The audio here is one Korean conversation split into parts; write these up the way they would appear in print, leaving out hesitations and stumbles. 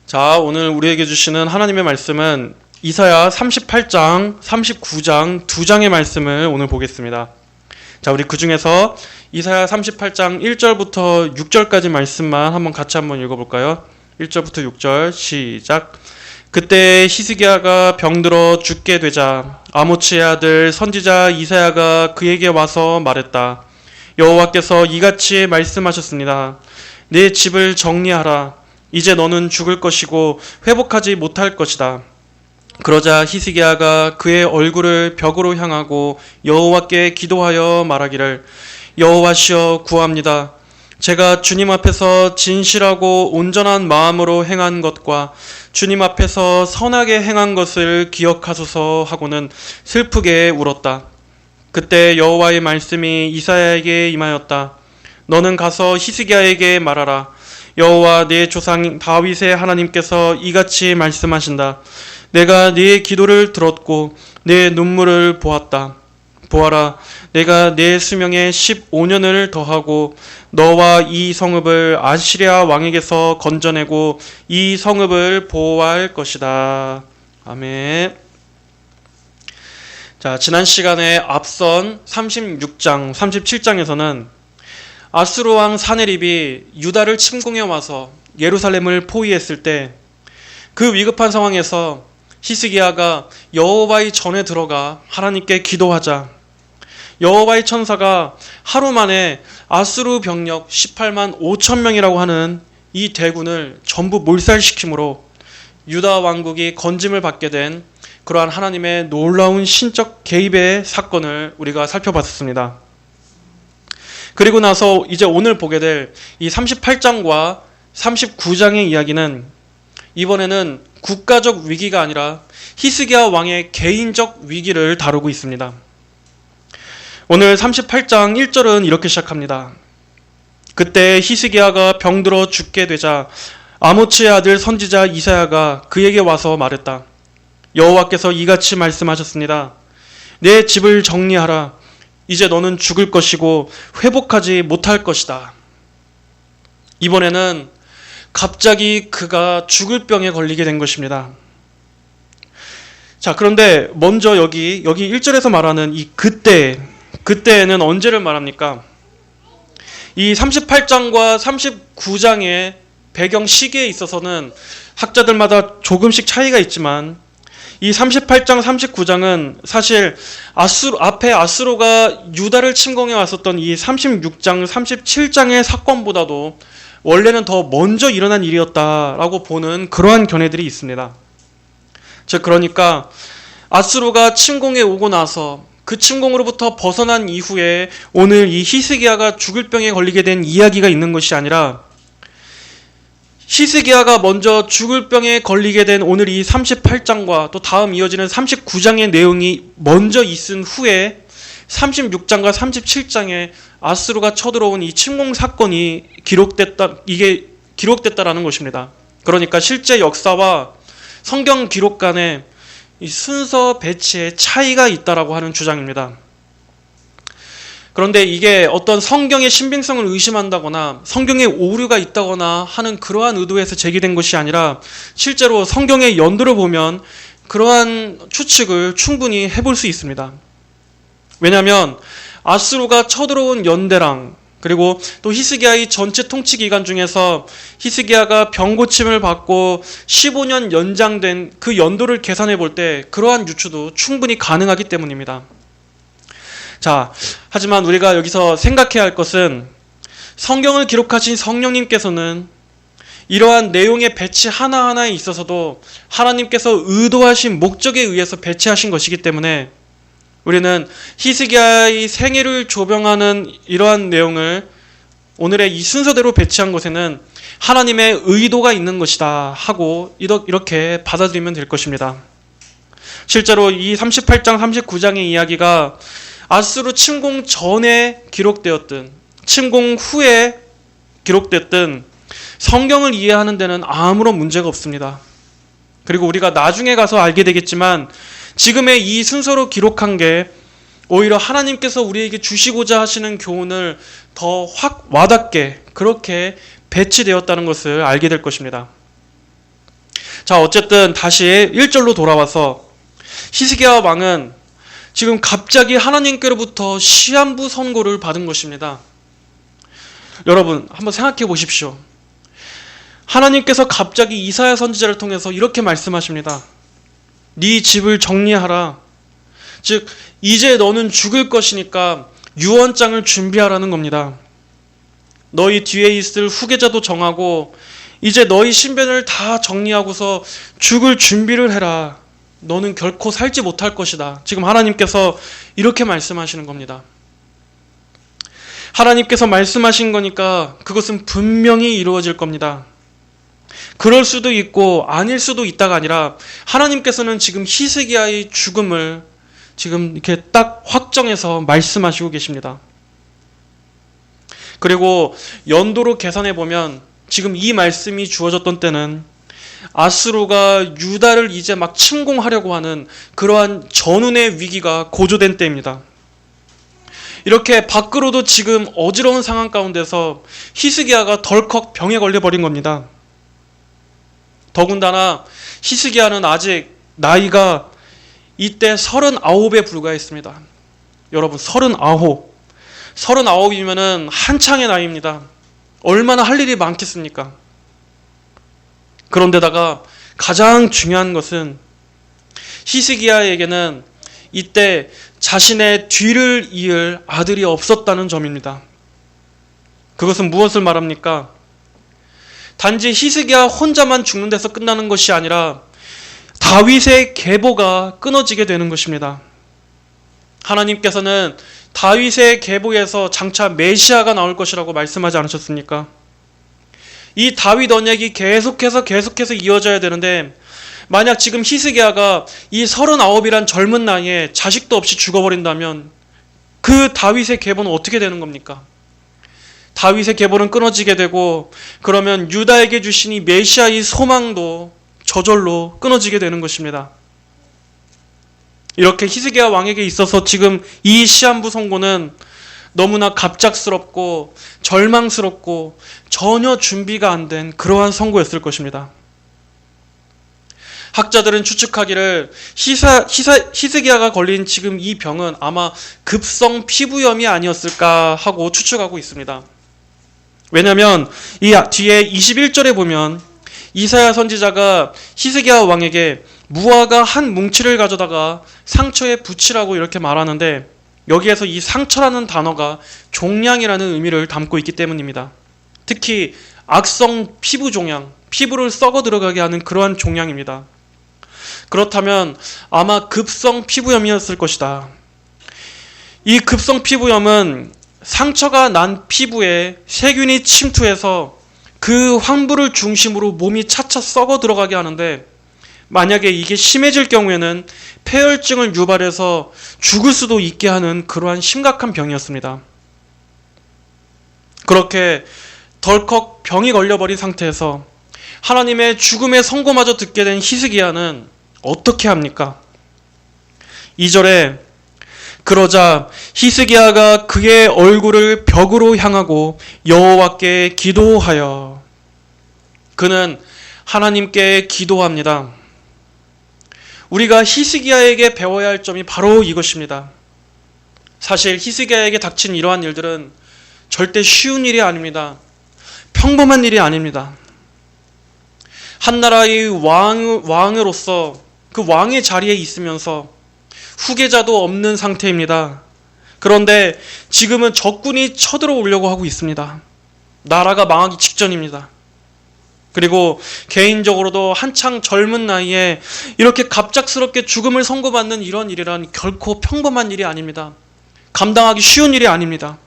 자, 오늘 우리에게 주시는 하나님의 말씀은 이사야 38장, 39장 두 장의 말씀을 오늘 보겠습니다. 자, 우리 그 중에서 이사야 38장 1절부터 6절까지 말씀만 같이 읽어볼까요? 1절부터 6절 시작. 그때 히스기야가 병들어 죽게 되자 아모츠의 아들 선지자 이사야가 그에게 와서 말했다. 여호와께서 이같이 말씀하셨습니다. 내 집을 정리하라. 이제 너는 죽을 것이고 회복하지 못할 것이다. 그러자 히스기야가 그의 얼굴을 벽으로 향하고 여호와께 기도하여 말하기를 여호와시여 구합니다. 제가 주님 앞에서 진실하고 온전한 마음으로 행한 것과 주님 앞에서 선하게 행한 것을 기억하소서 하고는 슬프게 울었다. 그때 여호와의 말씀이 이사야에게 임하였다. 너는 가서 히스기야에게 말하라. 여호와 네 조상 다윗의 하나님께서 이같이 말씀하신다. 내가 네 기도를 들었고 내 눈물을 보았다. 보아라, 내가 내 수명에 15년을 더하고 너와 이 성읍을 아시리아 왕에게서 건져내고 이 성읍을 보호할 것이다. 아멘. 자, 지난 시간에 앞선 36장, 37장에서는 아수르 왕 사네립이 유다를 침공해 와서 예루살렘을 포위했을 때 그 위급한 상황에서 히스기야가 여호와의 전에 들어가 하나님께 기도하자 여호와의 천사가 하루 만에 아수르 병력 18만 5천 명이라고 하는 이 대군을 전부 몰살시키므로 유다 왕국이 건짐을 받게 된 그러한 하나님의 놀라운 신적 개입의 사건을 우리가 살펴봤습니다. 그리고 나서 이제 오늘 보게 될 이 38장과 39장의 이야기는 이번에는 국가적 위기가 아니라 히스기야 왕의 개인적 위기를 다루고 있습니다. 오늘 38장 1절은 이렇게 시작합니다. 그때 히스기야가 병들어 죽게 되자 아모츠의 아들 선지자 이사야가 그에게 와서 말했다. 여호와께서 이같이 말씀하셨습니다. 내 집을 정리하라. 이제 너는 죽을 것이고 회복하지 못할 것이다. 이번에는 갑자기 그가 죽을 병에 걸리게 된 것입니다. 자, 그런데 먼저 여기 1절에서 말하는 이 그때에는 언제를 말합니까? 이 38장과 39장의 배경 시기에 있어서는 학자들마다 조금씩 차이가 있지만 이 38장, 39장은 사실 앞에 아수르가 유다를 침공해 왔었던 이 36장, 37장의 사건보다도 원래는 더 먼저 일어난 일이었다라고 보는 그러한 견해들이 있습니다. 즉 그러니까 아수르가 침공해 오고 나서 그 침공으로부터 벗어난 이후에 오늘 이 히스기야가 죽을 병에 걸리게 된 이야기가 있는 것이 아니라 히스기야가 먼저 죽을 병에 걸리게 된 오늘 이 38장과 또 다음 이어지는 39장의 내용이 먼저 있은 후에 36장과 37장에 아수르가 쳐들어온 이 침공 사건이 기록됐다라는 것입니다. 그러니까 실제 역사와 성경 기록 간에 이 순서 배치에 차이가 있다라고 하는 주장입니다. 그런데 이게 어떤 성경의 신빙성을 의심한다거나 성경에 오류가 있다거나 하는 그러한 의도에서 제기된 것이 아니라 실제로 성경의 연도를 보면 그러한 추측을 충분히 해볼 수 있습니다. 왜냐하면 아수르가 쳐들어온 연대랑 그리고 또 히스기야의 전체 통치 기간 중에서 히스기야가 병고침을 받고 15년 연장된 그 연도를 계산해 볼 때 그러한 유추도 충분히 가능하기 때문입니다. 자, 하지만 우리가 여기서 생각해야 할 것은 성경을 기록하신 성령님께서는 이러한 내용의 배치 하나하나에 있어서도 하나님께서 의도하신 목적에 의해서 배치하신 것이기 때문에 우리는 히스기야의 생애를 조명하는 이러한 내용을 오늘의 이 순서대로 배치한 것에는 하나님의 의도가 있는 것이다 하고 이렇게 받아들이면 될 것입니다. 실제로 이 38장, 39장의 이야기가 아수르 침공 전에 기록되었든 침공 후에 기록됐든 성경을 이해하는 데는 아무런 문제가 없습니다. 그리고 우리가 나중에 가서 알게 되겠지만 지금의 이 순서로 기록한 게 오히려 하나님께서 우리에게 주시고자 하시는 교훈을 더 확 와닿게 그렇게 배치되었다는 것을 알게 될 것입니다. 자, 어쨌든 다시 1절로 돌아와서 히스기야 왕은 지금 갑자기 하나님께로부터 시한부 선고를 받은 것입니다. 여러분 한번 생각해 보십시오. 하나님께서 갑자기 이사야 선지자를 통해서 이렇게 말씀하십니다. 네 집을 정리하라. 즉 이제 너는 죽을 것이니까 유언장을 준비하라는 겁니다. 너희 뒤에 있을 후계자도 정하고 이제 너희 신변을 다 정리하고서 죽을 준비를 해라. 너는 결코 살지 못할 것이다. 지금 하나님께서 이렇게 말씀하시는 겁니다. 하나님께서 말씀하신 거니까 그것은 분명히 이루어질 겁니다. 그럴 수도 있고 아닐 수도 있다가 아니라 하나님께서는 지금 히스기야의 죽음을 지금 이렇게 딱 확정해서 말씀하시고 계십니다. 그리고 연도로 계산해 보면 지금 이 말씀이 주어졌던 때는 아수르가 유다를 이제 막 침공하려고 하는 그러한 전운의 위기가 고조된 때입니다. 이렇게 밖으로도 지금 어지러운 상황 가운데서 히스기야가 덜컥 병에 걸려버린 겁니다. 더군다나 히스기야는 아직 나이가 이때 39에 불과했습니다. 여러분 39이면은 한창의 나이입니다. 얼마나 할 일이 많겠습니까? 그런데다가 가장 중요한 것은 히스기야에게는 이때 자신의 뒤를 이을 아들이 없었다는 점입니다. 그것은 무엇을 말합니까? 단지 히스기야 혼자만 죽는 데서 끝나는 것이 아니라 다윗의 계보가 끊어지게 되는 것입니다. 하나님께서는 다윗의 계보에서 장차 메시아가 나올 것이라고 말씀하지 않으셨습니까? 이 다윗 언약이 계속해서 이어져야 되는데 만약 지금 히스기야가 이 39이란 젊은 나이에 자식도 없이 죽어버린다면 그 다윗의 계보는 어떻게 되는 겁니까? 다윗의 계보는 끊어지게 되고 그러면 유다에게 주신 이 메시아의 소망도 저절로 끊어지게 되는 것입니다. 이렇게 히스기야 왕에게 있어서 지금 이 시한부 선고는 너무나 갑작스럽고 절망스럽고 전혀 준비가 안 된 그러한 선고였을 것입니다. 학자들은 추측하기를 히스기야가 걸린 지금 이 병은 아마 급성 피부염이 아니었을까 하고 추측하고 있습니다. 왜냐하면 이 뒤에 21절에 보면 이사야 선지자가 히스기야 왕에게 무화과 한 뭉치를 가져다가 상처에 붙이라고 이렇게 말하는데 여기에서 이 상처라는 단어가 종양이라는 의미를 담고 있기 때문입니다. 특히 악성 피부 종양, 피부를 썩어 들어가게 하는 그러한 종양입니다. 그렇다면 아마 급성 피부염이었을 것이다. 이 급성 피부염은 상처가 난 피부에 세균이 침투해서 그 황부를 중심으로 몸이 차차 썩어 들어가게 하는데 만약에 이게 심해질 경우에는 폐혈증을 유발해서 죽을 수도 있게 하는 그러한 심각한 병이었습니다. 그렇게 덜컥 병이 걸려버린 상태에서 하나님의 죽음의 선고마저 듣게 된 히스기야는 어떻게 합니까? 2절에 그러자 히스기야가 그의 얼굴을 벽으로 향하고 여호와께 기도하여 그는 하나님께 기도합니다. 우리가 히스기야에게 배워야 할 점이 바로 이것입니다. 사실 히스기야에게 닥친 이러한 일들은 절대 쉬운 일이 아닙니다. 평범한 일이 아닙니다. 한 나라의 왕으로서 그 왕의 자리에 있으면서 후계자도 없는 상태입니다. 그런데 지금은 적군이 쳐들어오려고 하고 있습니다. 나라가 망하기 직전입니다. 그리고 개인적으로도 한창 젊은 나이에 이렇게 갑작스럽게 죽음을 선고받는 이런 일이란 결코 평범한 일이 아닙니다. 감당하기 쉬운 일이 아닙니다.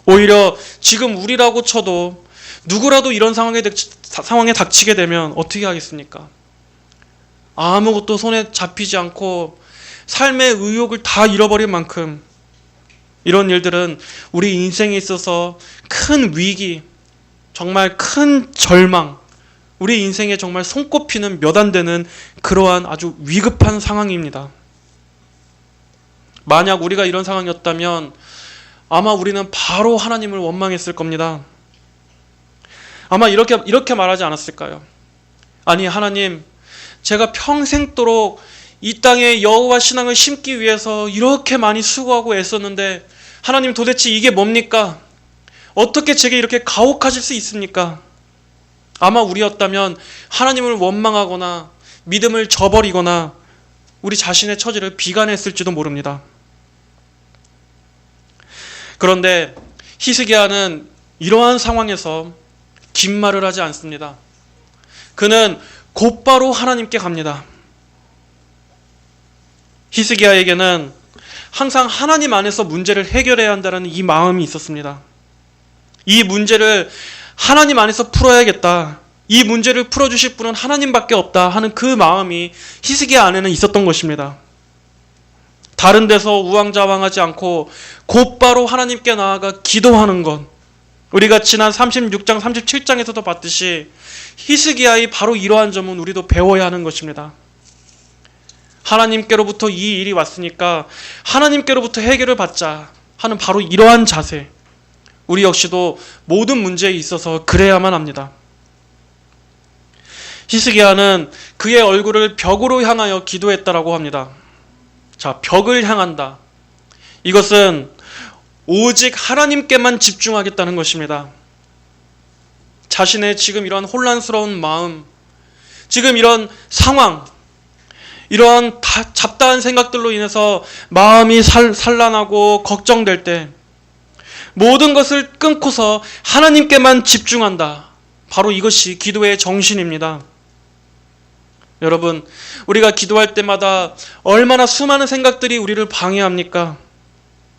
오히려 지금 우리라고 쳐도 누구라도 이런 상황에 닥치게 되면 어떻게 하겠습니까? 아무것도 손에 잡히지 않고 삶의 의욕을 다 잃어버린 만큼 이런 일들은 우리 인생에 있어서 큰 위기, 정말 큰 절망, 우리 인생에 정말 손꼽히는 몇 안 되는 그러한 아주 위급한 상황입니다. 만약 우리가 이런 상황이었다면 아마 우리는 바로 하나님을 원망했을 겁니다. 아마 이렇게 말하지 않았을까요? 아니 하나님, 제가 평생도록 이 땅에 여호와 신앙을 심기 위해서 이렇게 많이 수고하고 애썼는데 하나님 도대체 이게 뭡니까? 어떻게 제게 이렇게 가혹하실 수 있습니까? 아마 우리였다면 하나님을 원망하거나 믿음을 저버리거나 우리 자신의 처지를 비관했을지도 모릅니다. 그런데 히스기야는 이러한 상황에서 긴 말을 하지 않습니다. 그는 곧바로 하나님께 갑니다. 히스기야에게는 항상 하나님 안에서 문제를 해결해야 한다는 이 마음이 있었습니다. 이 문제를 하나님 안에서 풀어야겠다. 이 문제를 풀어주실 분은 하나님밖에 없다 하는 그 마음이 히스기야 안에는 있었던 것입니다. 다른 데서 우왕좌왕하지 않고 곧바로 하나님께 나아가 기도하는 것. 우리가 지난 36장, 37장에서도 봤듯이 히스기야의 바로 이러한 점은 우리도 배워야 하는 것입니다. 하나님께로부터 이 일이 왔으니까 하나님께로부터 해결을 받자 하는 바로 이러한 자세. 우리 역시도 모든 문제에 있어서 그래야만 합니다. 히스기야는 그의 얼굴을 벽으로 향하여 기도했다라고 합니다. 자, 벽을 향한다. 이것은 오직 하나님께만 집중하겠다는 것입니다. 자신의 지금 이런 혼란스러운 마음, 지금 이런 상황, 이러한 잡다한 생각들로 인해서 마음이 산란하고 걱정될 때 모든 것을 끊고서 하나님께만 집중한다. 바로 이것이 기도의 정신입니다. 여러분, 우리가 기도할 때마다 얼마나 수많은 생각들이 우리를 방해합니까?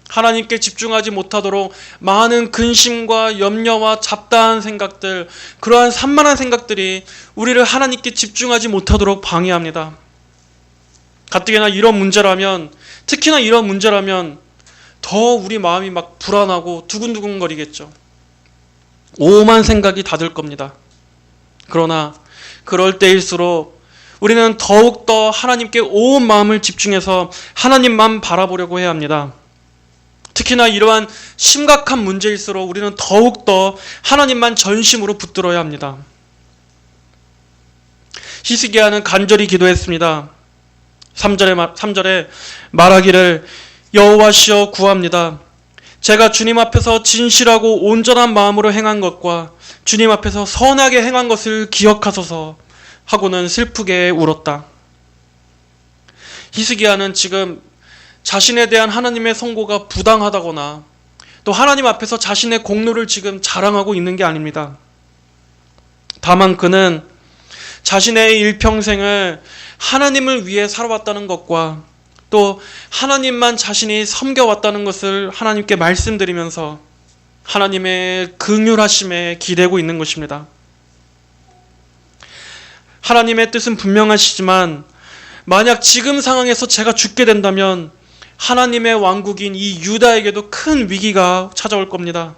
하나님께 집중하지 못하도록 많은 근심과 염려와 잡다한 생각들, 그러한 산만한 생각들이 우리를 하나님께 집중하지 못하도록 방해합니다. 가뜩이나 이런 문제라면, 특히나 이런 문제라면 더 우리 마음이 막 불안하고 두근두근거리겠죠. 오만 생각이 다 들 겁니다. 그러나 그럴 때일수록 우리는 더욱더 하나님께 온 마음을 집중해서 하나님만 바라보려고 해야 합니다. 특히나 이러한 심각한 문제일수록 우리는 더욱더 하나님만 전심으로 붙들어야 합니다. 히스기야는 간절히 기도했습니다. 3절에 말하기를 여호와시여 구합니다. 제가 주님 앞에서 진실하고 온전한 마음으로 행한 것과 주님 앞에서 선하게 행한 것을 기억하소서 하고는 슬프게 울었다. 히스기야는 지금 자신에 대한 하나님의 선고가 부당하다거나 또 하나님 앞에서 자신의 공로를 지금 자랑하고 있는 게 아닙니다. 다만 그는 자신의 일평생을 하나님을 위해 살아왔다는 것과 또 하나님만 자신이 섬겨왔다는 것을 하나님께 말씀드리면서 하나님의 긍휼하심에 기대고 있는 것입니다. 하나님의 뜻은 분명하시지만 만약 지금 상황에서 제가 죽게 된다면 하나님의 왕국인 이 유다에게도 큰 위기가 찾아올 겁니다.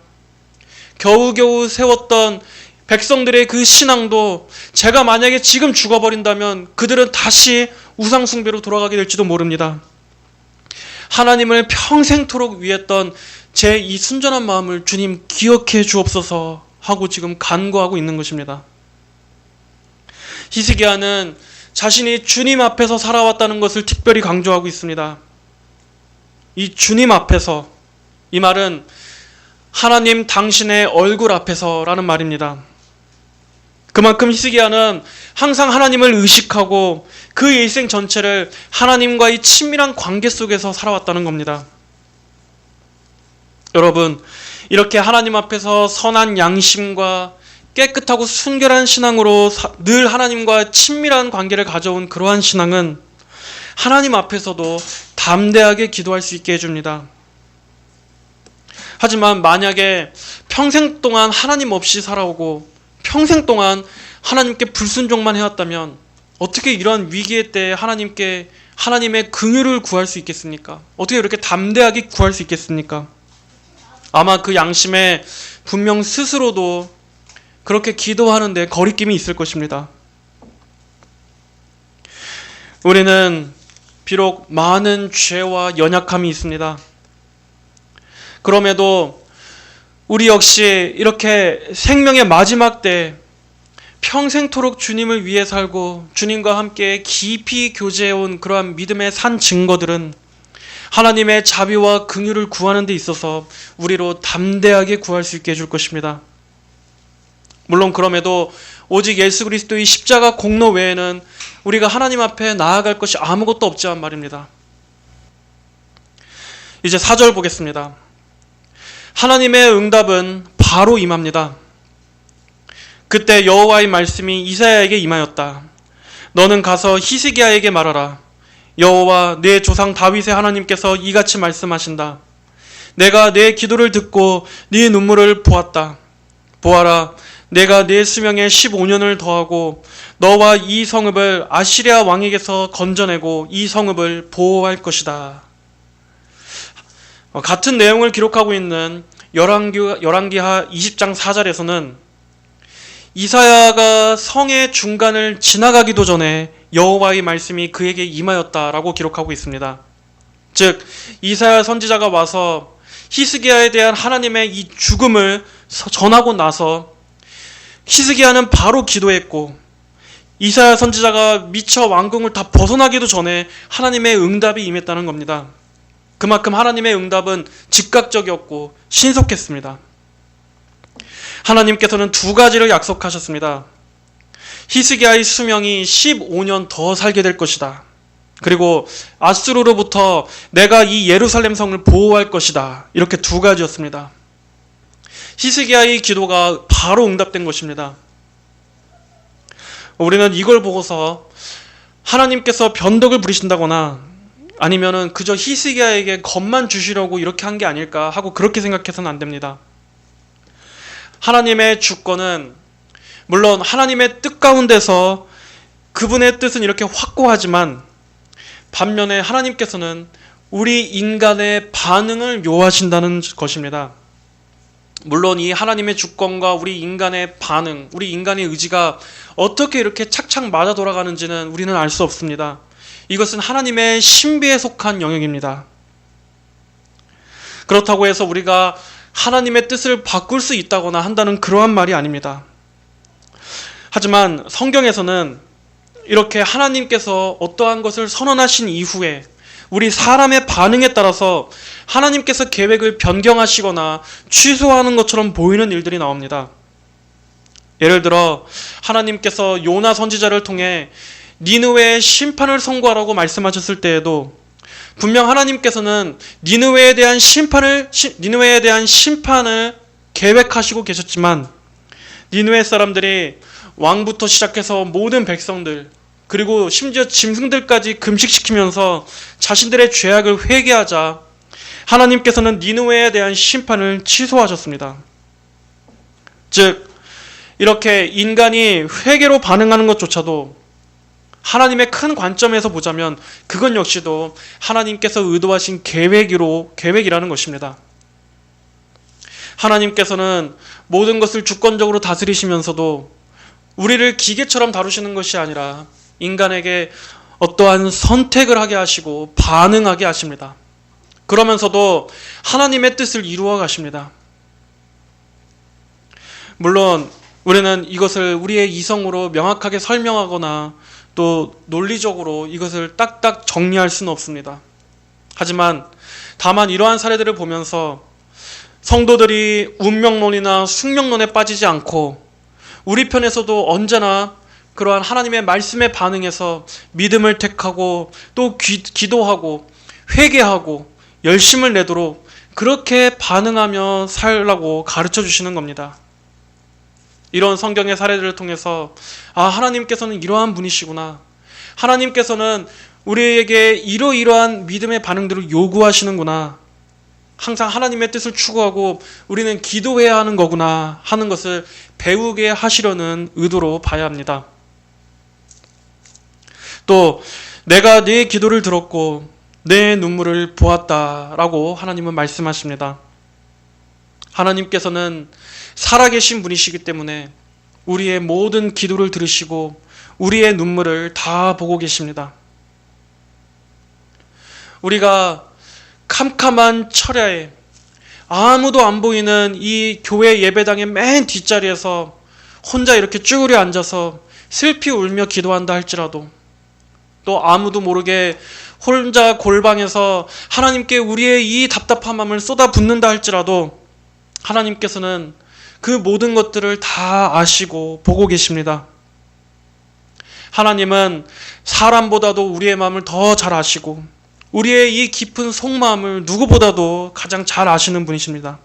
겨우겨우 세웠던 백성들의 그 신앙도 제가 만약에 지금 죽어버린다면 그들은 다시 우상숭배로 돌아가게 될지도 모릅니다. 하나님을 평생토록 위했던 제 이 순전한 마음을 주님 기억해 주옵소서 하고 지금 간구하고 있는 것입니다. 히스기야는 자신이 주님 앞에서 살아왔다는 것을 특별히 강조하고 있습니다. 이 주님 앞에서, 이 말은 하나님 당신의 얼굴 앞에서라는 말입니다. 그만큼 히스기야는 항상 하나님을 의식하고 그 일생 전체를 하나님과의 친밀한 관계 속에서 살아왔다는 겁니다. 여러분, 이렇게 하나님 앞에서 선한 양심과 깨끗하고 순결한 신앙으로 늘 하나님과 친밀한 관계를 가져온 그러한 신앙은 하나님 앞에서도 담대하게 기도할 수 있게 해줍니다. 하지만 만약에 평생 동안 하나님 없이 살아오고 평생 동안 하나님께 불순종만 해왔다면 어떻게 이런 위기의 때에 하나님께 하나님의 긍휼을 구할 수 있겠습니까? 어떻게 이렇게 담대하게 구할 수 있겠습니까? 아마 그 양심에 분명 스스로도 그렇게 기도하는데 거리낌이 있을 것입니다. 우리는 비록 많은 죄와 연약함이 있습니다. 그럼에도 우리 역시 이렇게 생명의 마지막 때 평생토록 주님을 위해 살고 주님과 함께 깊이 교제해온 그러한 믿음의 산 증거들은 하나님의 자비와 긍휼을 구하는 데 있어서 우리로 담대하게 구할 수 있게 해줄 것입니다. 물론 그럼에도 오직 예수 그리스도의 십자가 공로 외에는 우리가 하나님 앞에 나아갈 것이 아무것도 없지만 말입니다. 이제 4절 보겠습니다. 하나님의 응답은 바로 임합니다. 그때 여호와의 말씀이 이사야에게 임하였다. 너는 가서 히스기야에게 말하라. 여호와 내 조상 다윗의 하나님께서 이같이 말씀하신다. 내가 내 기도를 듣고 네 눈물을 보았다. 보아라, 내가 내 수명에 15년을 더하고 너와 이 성읍을 아시리아 왕에게서 건져내고 이 성읍을 보호할 것이다. 같은 내용을 기록하고 있는 열왕기하 20장 4절에서는 이사야가 성의 중간을 지나가기도 전에 여호와의 말씀이 그에게 임하였다라고 기록하고 있습니다. 즉 이사야 선지자가 와서 히스기야에 대한 하나님의 이 죽음을 전하고 나서 히스기야는 바로 기도했고 이사야 선지자가 미처 왕궁을 다 벗어나기도 전에 하나님의 응답이 임했다는 겁니다. 그만큼 하나님의 응답은 즉각적이었고 신속했습니다. 하나님께서는 두 가지를 약속하셨습니다. 히스기야의 수명이 15년 더 살게 될 것이다. 그리고 아수르로부터 내가 이 예루살렘 성을 보호할 것이다. 이렇게 두 가지였습니다. 히스기야의 기도가 바로 응답된 것입니다. 우리는 이걸 보고서 하나님께서 변덕을 부리신다거나 아니면은 그저 히스기야에게 겁만 주시려고 이렇게 한 게 아닐까 하고 그렇게 생각해서는 안 됩니다. 하나님의 주권은 물론 하나님의 뜻 가운데서 그분의 뜻은 이렇게 확고하지만 반면에 하나님께서는 우리 인간의 반응을 요하신다는 것입니다. 물론 이 하나님의 주권과 우리 인간의 반응, 우리 인간의 의지가 어떻게 이렇게 착착 맞아 돌아가는지는 우리는 알 수 없습니다. 이것은 하나님의 신비에 속한 영역입니다. 그렇다고 해서 우리가 하나님의 뜻을 바꿀 수 있다거나 한다는 그러한 말이 아닙니다. 하지만 성경에서는 이렇게 하나님께서 어떠한 것을 선언하신 이후에 우리 사람의 반응에 따라서 하나님께서 계획을 변경하시거나 취소하는 것처럼 보이는 일들이 나옵니다. 예를 들어 하나님께서 요나 선지자를 통해 니느웨의 심판을 선고하라고 말씀하셨을 때에도 분명 하나님께서는 니느웨에 대한 심판을 계획하시고 계셨지만 니느웨 사람들이 왕부터 시작해서 모든 백성들 그리고 심지어 짐승들까지 금식시키면서 자신들의 죄악을 회개하자 하나님께서는 니느웨에 대한 심판을 취소하셨습니다. 즉 이렇게 인간이 회개로 반응하는 것조차도 하나님의 큰 관점에서 보자면 그건 역시도 하나님께서 의도하신 계획이라는 것입니다. 하나님께서는 모든 것을 주권적으로 다스리시면서도 우리를 기계처럼 다루시는 것이 아니라 인간에게 어떠한 선택을 하게 하시고 반응하게 하십니다. 그러면서도 하나님의 뜻을 이루어 가십니다. 물론 우리는 이것을 우리의 이성으로 명확하게 설명하거나 또 논리적으로 이것을 딱딱 정리할 수는 없습니다. 하지만 다만 이러한 사례들을 보면서 성도들이 운명론이나 숙명론에 빠지지 않고 우리 편에서도 언제나 그러한 하나님의 말씀에 반응해서 믿음을 택하고 또 기도하고 회개하고 열심을 내도록 그렇게 반응하며 살라고 가르쳐 주시는 겁니다. 이런 성경의 사례들을 통해서 하나님께서는 이러한 분이시구나. 하나님께서는 우리에게 이러이러한 믿음의 반응들을 요구하시는구나. 항상 하나님의 뜻을 추구하고 우리는 기도해야 하는 거구나 하는 것을 배우게 하시려는 의도로 봐야 합니다. 또 내가 네 기도를 들었고 내 눈물을 보았다라고 하나님은 말씀하십니다. 하나님께서는 살아계신 분이시기 때문에 우리의 모든 기도를 들으시고 우리의 눈물을 다 보고 계십니다. 우리가 캄캄한 철야에 아무도 안 보이는 이 교회 예배당의 맨 뒷자리에서 혼자 이렇게 쭈그려 앉아서 슬피 울며 기도한다 할지라도, 또 아무도 모르게 혼자 골방에서 하나님께 우리의 이 답답한 마음을 쏟아붓는다 할지라도 하나님께서는 그 모든 것들을 다 아시고 보고 계십니다. 하나님은 사람보다도 우리의 마음을 더 잘 아시고 우리의 이 깊은 속마음을 누구보다도 가장 잘 아시는 분이십니다.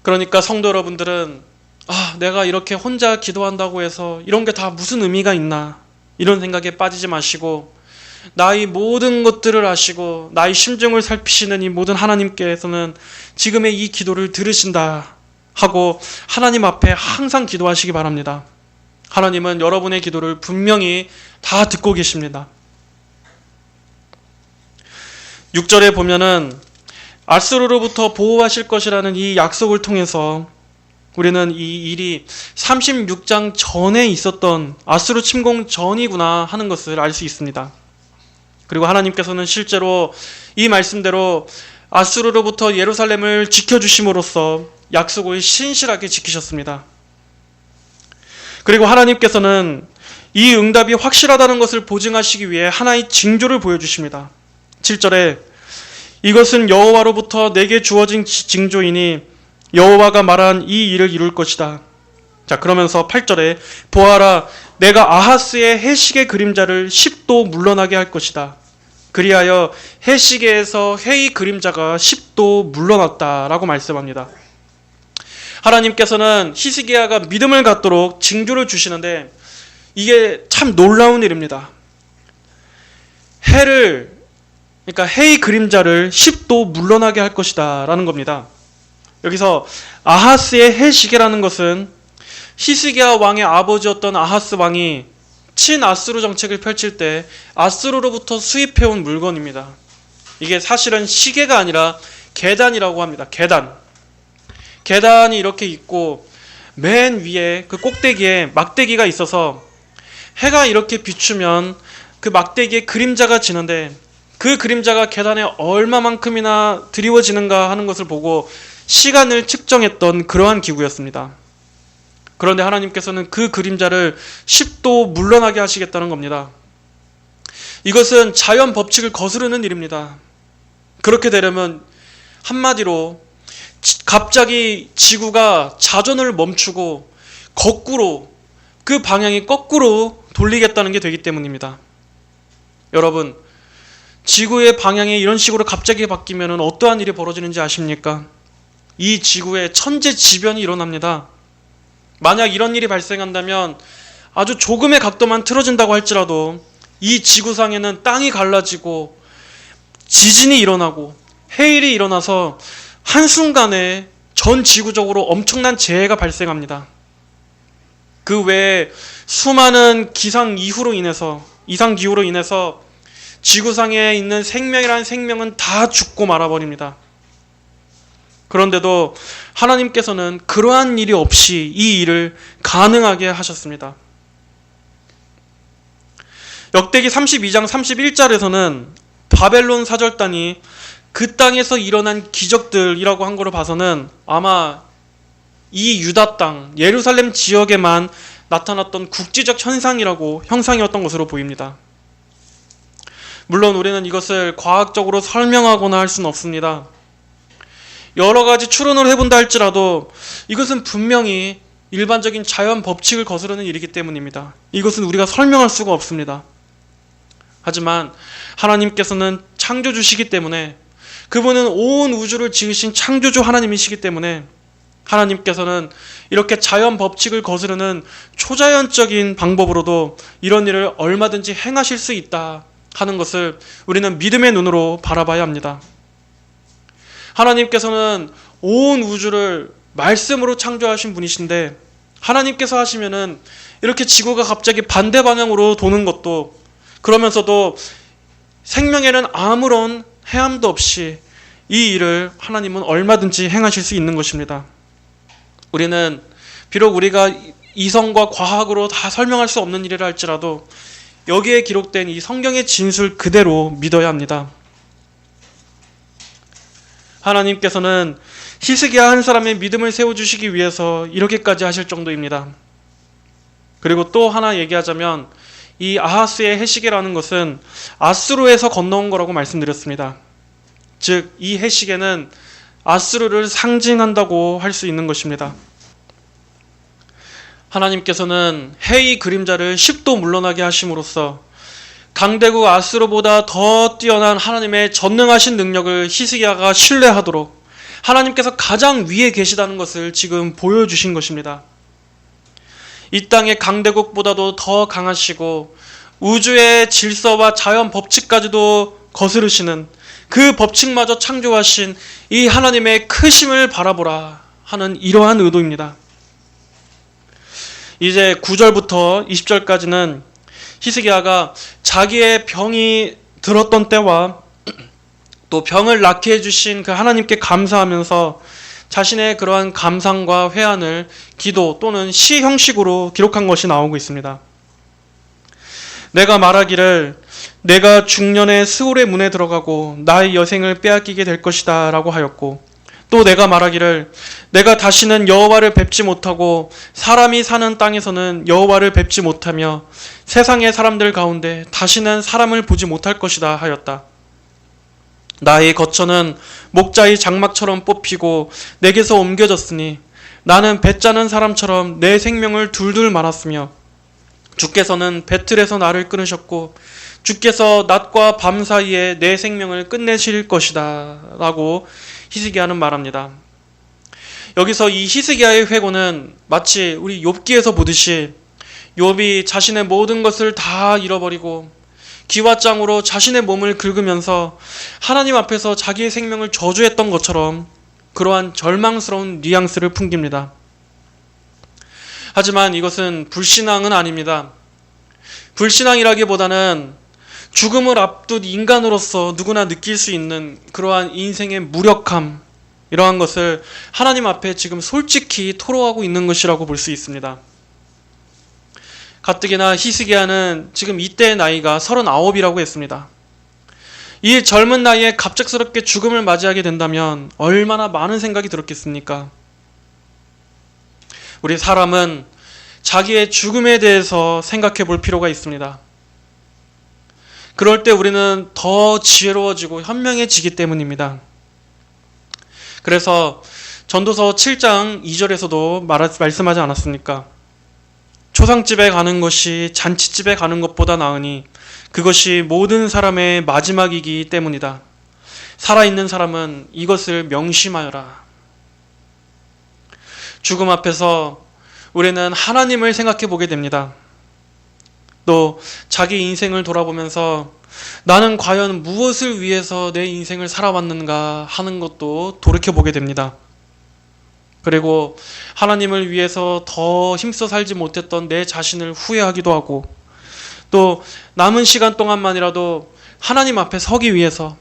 그러니까 성도 여러분들은 내가 이렇게 혼자 기도한다고 해서 이런 게 다 무슨 의미가 있나, 이런 생각에 빠지지 마시고, 나의 모든 것들을 아시고 나의 심정을 살피시는 이 모든 하나님께서는 지금의 이 기도를 들으신다 하고 하나님 앞에 항상 기도하시기 바랍니다. 하나님은 여러분의 기도를 분명히 다 듣고 계십니다. 6절에 보면은 아수르로부터 보호하실 것이라는 이 약속을 통해서 우리는 이 일이 36장 전에 있었던 아수르 침공 전이구나 하는 것을 알 수 있습니다. 그리고 하나님께서는 실제로 이 말씀대로 아수르로부터 예루살렘을 지켜주심으로써 약속을 신실하게 지키셨습니다. 그리고 하나님께서는 이 응답이 확실하다는 것을 보증하시기 위해 하나의 징조를 보여주십니다. 7절에 이것은 여호와로부터 내게 주어진 징조이니 여호와가 말한 이 일을 이룰 것이다. 자, 그러면서 8절에 보아라, 내가 아하스의 해식의 그림자를 10도 물러나게 할 것이다. 그리하여 해시계에서 해의 그림자가 10도 물러났다라고 말씀합니다. 하나님께서는 히스기야가 믿음을 갖도록 징조를 주시는데 이게 참 놀라운 일입니다. 그러니까 해의 그림자를 10도 물러나게 할 것이다 라는 겁니다. 여기서 아하스의 해시계라는 것은 히스기야 왕의 아버지였던 아하스 왕이 친아수르 정책을 펼칠 때 아수르로부터 수입해온 물건입니다. 이게 사실은 시계가 아니라 계단이라고 합니다. 계단이 이렇게 있고 맨 위에 그 꼭대기에 막대기가 있어서 해가 이렇게 비추면 그 막대기에 그림자가 지는데 그 그림자가 계단에 얼마만큼이나 드리워지는가 하는 것을 보고 시간을 측정했던 그러한 기구였습니다. 그런데 하나님께서는 그 그림자를 10도 물러나게 하시겠다는 겁니다. 이것은 자연 법칙을 거스르는 일입니다. 그렇게 되려면 한마디로 갑자기 지구가 자전을 멈추고 거꾸로, 그 방향이 거꾸로 돌리겠다는 게 되기 때문입니다. 여러분, 지구의 방향이 이런 식으로 갑자기 바뀌면 어떠한 일이 벌어지는지 아십니까? 이 지구에 천재지변이 일어납니다. 만약 이런 일이 발생한다면 아주 조금의 각도만 틀어진다고 할지라도 이 지구상에는 땅이 갈라지고 지진이 일어나고 해일이 일어나서 한순간에 전 지구적으로 엄청난 재해가 발생합니다. 그 외에 수많은 이상기후로 인해서 지구상에 있는 생명이라는 생명은 다 죽고 말아버립니다. 그런데도 하나님께서는 그러한 일이 없이 이 일을 가능하게 하셨습니다. 역대기 32장 31절에서는 바벨론 사절단이 그 땅에서 일어난 기적들이라고 한 거로 봐서는 아마 이 유다 땅, 예루살렘 지역에만 나타났던 국지적 형상이었던 것으로 보입니다. 물론 우리는 이것을 과학적으로 설명하거나 할 수는 없습니다. 여러 가지 추론을 해본다 할지라도 이것은 분명히 일반적인 자연 법칙을 거스르는 일이기 때문입니다. 이것은 우리가 설명할 수가 없습니다. 하지만 하나님께서는 창조주시기 때문에, 그분은 온 우주를 지으신 창조주 하나님이시기 때문에 하나님께서는 이렇게 자연 법칙을 거스르는 초자연적인 방법으로도 이런 일을 얼마든지 행하실 수 있다 하는 것을 우리는 믿음의 눈으로 바라봐야 합니다. 하나님께서는 온 우주를 말씀으로 창조하신 분이신데 하나님께서 하시면은 이렇게 지구가 갑자기 반대 방향으로 도는 것도, 그러면서도 생명에는 아무런 해함도 없이 이 일을 하나님은 얼마든지 행하실 수 있는 것입니다. 우리는 비록 우리가 이성과 과학으로 다 설명할 수 없는 일이라 할지라도 여기에 기록된 이 성경의 진술 그대로 믿어야 합니다. 하나님께서는 히스기야 한 사람의 믿음을 세워주시기 위해서 이렇게까지 하실 정도입니다. 그리고 또 하나 얘기하자면 이 아하스의 해시계라는 것은 아수르에서 건너온 거라고 말씀드렸습니다. 즉 이 해시계는 아수르를 상징한다고 할 수 있는 것입니다. 하나님께서는 해의 그림자를 10도 물러나게 하심으로써 강대국 아수르보다 더 뛰어난 하나님의 전능하신 능력을 히스기야가 신뢰하도록 하나님께서 가장 위에 계시다는 것을 지금 보여주신 것입니다. 이 땅의 강대국보다도 더 강하시고 우주의 질서와 자연 법칙까지도 거스르시는 그 법칙마저 창조하신 이 하나님의 크심을 바라보라 하는 이러한 의도입니다. 이제 9절부터 20절까지는 히스기야가 자기의 병이 들었던 때와 또 병을 낫게 해주신 그 하나님께 감사하면서 자신의 그러한 감상과 회한을 기도 또는 시 형식으로 기록한 것이 나오고 있습니다. 내가 말하기를 내가 중년의 스올의 문에 들어가고 나의 여생을 빼앗기게 될 것이다 라고 하였고, 또 내가 말하기를 내가 다시는 여호와를 뵙지 못하고 사람이 사는 땅에서는 여호와를 뵙지 못하며 세상의 사람들 가운데 다시는 사람을 보지 못할 것이다 하였다. 나의 거처는 목자의 장막처럼 뽑히고 내게서 옮겨졌으니 나는 배짜는 사람처럼 내 생명을 둘둘 말았으며 주께서는 배틀에서 나를 끊으셨고 주께서 낮과 밤 사이에 내 생명을 끝내실 것이다 라고 히스기야는 말합니다. 여기서 이 히스기야의 회고는 마치 우리 욥기에서 보듯이 욥이 자신의 모든 것을 다 잃어버리고 기와장으로 자신의 몸을 긁으면서 하나님 앞에서 자기의 생명을 저주했던 것처럼 그러한 절망스러운 뉘앙스를 풍깁니다. 하지만 이것은 불신앙은 아닙니다. 불신앙이라기보다는 죽음을 앞둔 인간으로서 누구나 느낄 수 있는 그러한 인생의 무력함, 이러한 것을 하나님 앞에 지금 솔직히 토로하고 있는 것이라고 볼 수 있습니다. 가뜩이나 히스기야는 지금 이때의 나이가 39이라고 했습니다. 이 젊은 나이에 갑작스럽게 죽음을 맞이하게 된다면 얼마나 많은 생각이 들었겠습니까? 우리 사람은 자기의 죽음에 대해서 생각해 볼 필요가 있습니다. 그럴 때 우리는 더 지혜로워지고 현명해지기 때문입니다. 그래서 전도서 7장 2절에서도 말씀하지 않았습니까? 초상집에 가는 것이 잔치집에 가는 것보다 나으니 그것이 모든 사람의 마지막이기 때문이다. 살아있는 사람은 이것을 명심하여라. 죽음 앞에서 우리는 하나님을 생각해 보게 됩니다. 또 자기 인생을 돌아보면서 나는 과연 무엇을 위해서 내 인생을 살아왔는가 하는 것도 돌이켜보게 됩니다. 그리고 하나님을 위해서 더 힘써 살지 못했던 내 자신을 후회하기도 하고, 또 남은 시간 동안만이라도 하나님 앞에 서기 위해서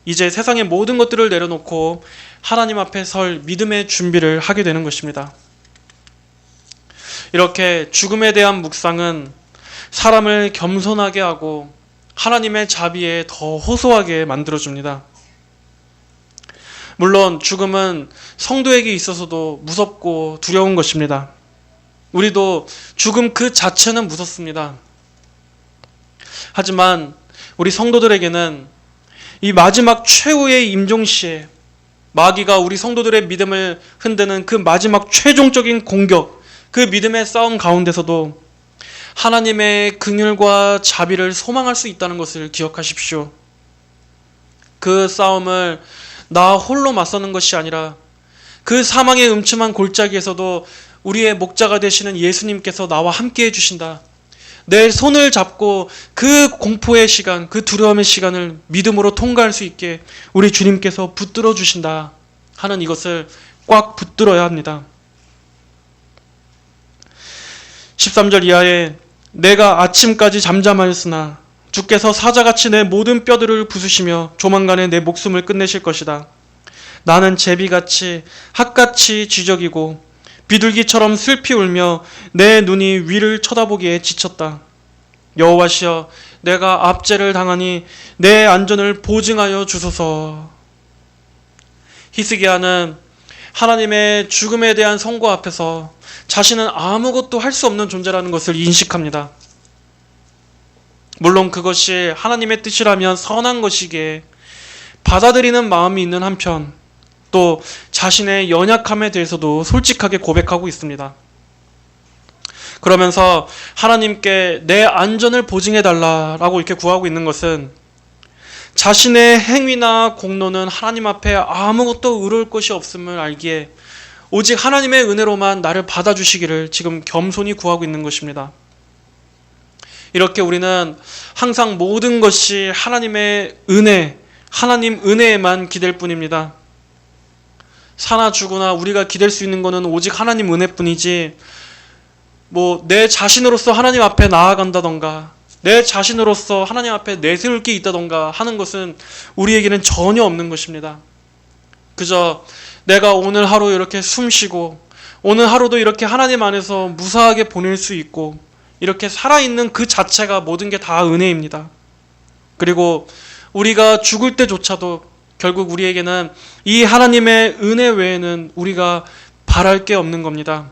이제 세상의 모든 것들을 내려놓고 하나님 앞에 설 믿음의 준비를 하게 되는 것입니다. 이렇게 죽음에 대한 묵상은 사람을 겸손하게 하고 하나님의 자비에 더 호소하게 만들어줍니다. 물론 죽음은 성도에게 있어서도 무섭고 두려운 것입니다. 우리도 죽음 그 자체는 무섭습니다. 하지만 우리 성도들에게는 이 마지막 최후의 임종시에 마귀가 우리 성도들의 믿음을 흔드는 그 마지막 최종적인 공격, 그 믿음의 싸움 가운데서도 하나님의 긍휼과 자비를 소망할 수 있다는 것을 기억하십시오. 그 싸움을 나 홀로 맞서는 것이 아니라 그 사망의 음침한 골짜기에서도 우리의 목자가 되시는 예수님께서 나와 함께 해주신다. 내 손을 잡고 그 공포의 시간, 그 두려움의 시간을 믿음으로 통과할 수 있게 우리 주님께서 붙들어 주신다 하는 이것을 꽉 붙들어야 합니다. 13절 이하에 내가 아침까지 잠잠하였으나 주께서 사자같이 내 모든 뼈들을 부수시며 조만간에 내 목숨을 끝내실 것이다. 나는 제비같이 핫같이 쥐적이고 비둘기처럼 슬피 울며 내 눈이 위를 쳐다보기에 지쳤다. 여호와시여, 내가 압제를 당하니 내 안전을 보증하여 주소서. 히스기야는 하나님의 죽음에 대한 선고 앞에서 자신은 아무것도 할 수 없는 존재라는 것을 인식합니다. 물론 그것이 하나님의 뜻이라면 선한 것이기에 받아들이는 마음이 있는 한편 또 자신의 연약함에 대해서도 솔직하게 고백하고 있습니다. 그러면서 하나님께 내 안전을 보증해달라라고 이렇게 구하고 있는 것은 자신의 행위나 공로는 하나님 앞에 아무것도 의로울 것이 없음을 알기에 오직 하나님의 은혜로만 나를 받아주시기를 지금 겸손히 구하고 있는 것입니다. 이렇게 우리는 항상 모든 것이 하나님의 은혜, 하나님 은혜에만 기댈 뿐입니다. 사나 죽으나 우리가 기댈 수 있는 것은 오직 하나님 은혜뿐이지 내 자신으로서 하나님 앞에 나아간다던가 내 자신으로서 하나님 앞에 내세울 게 있다던가 하는 것은 우리에게는 전혀 없는 것입니다. 그저 내가 오늘 하루 이렇게 숨쉬고 오늘 하루도 이렇게 하나님 안에서 무사하게 보낼 수 있고 이렇게 살아있는 그 자체가 모든 게 다 은혜입니다. 그리고 우리가 죽을 때조차도 결국 우리에게는 이 하나님의 은혜 외에는 우리가 바랄 게 없는 겁니다.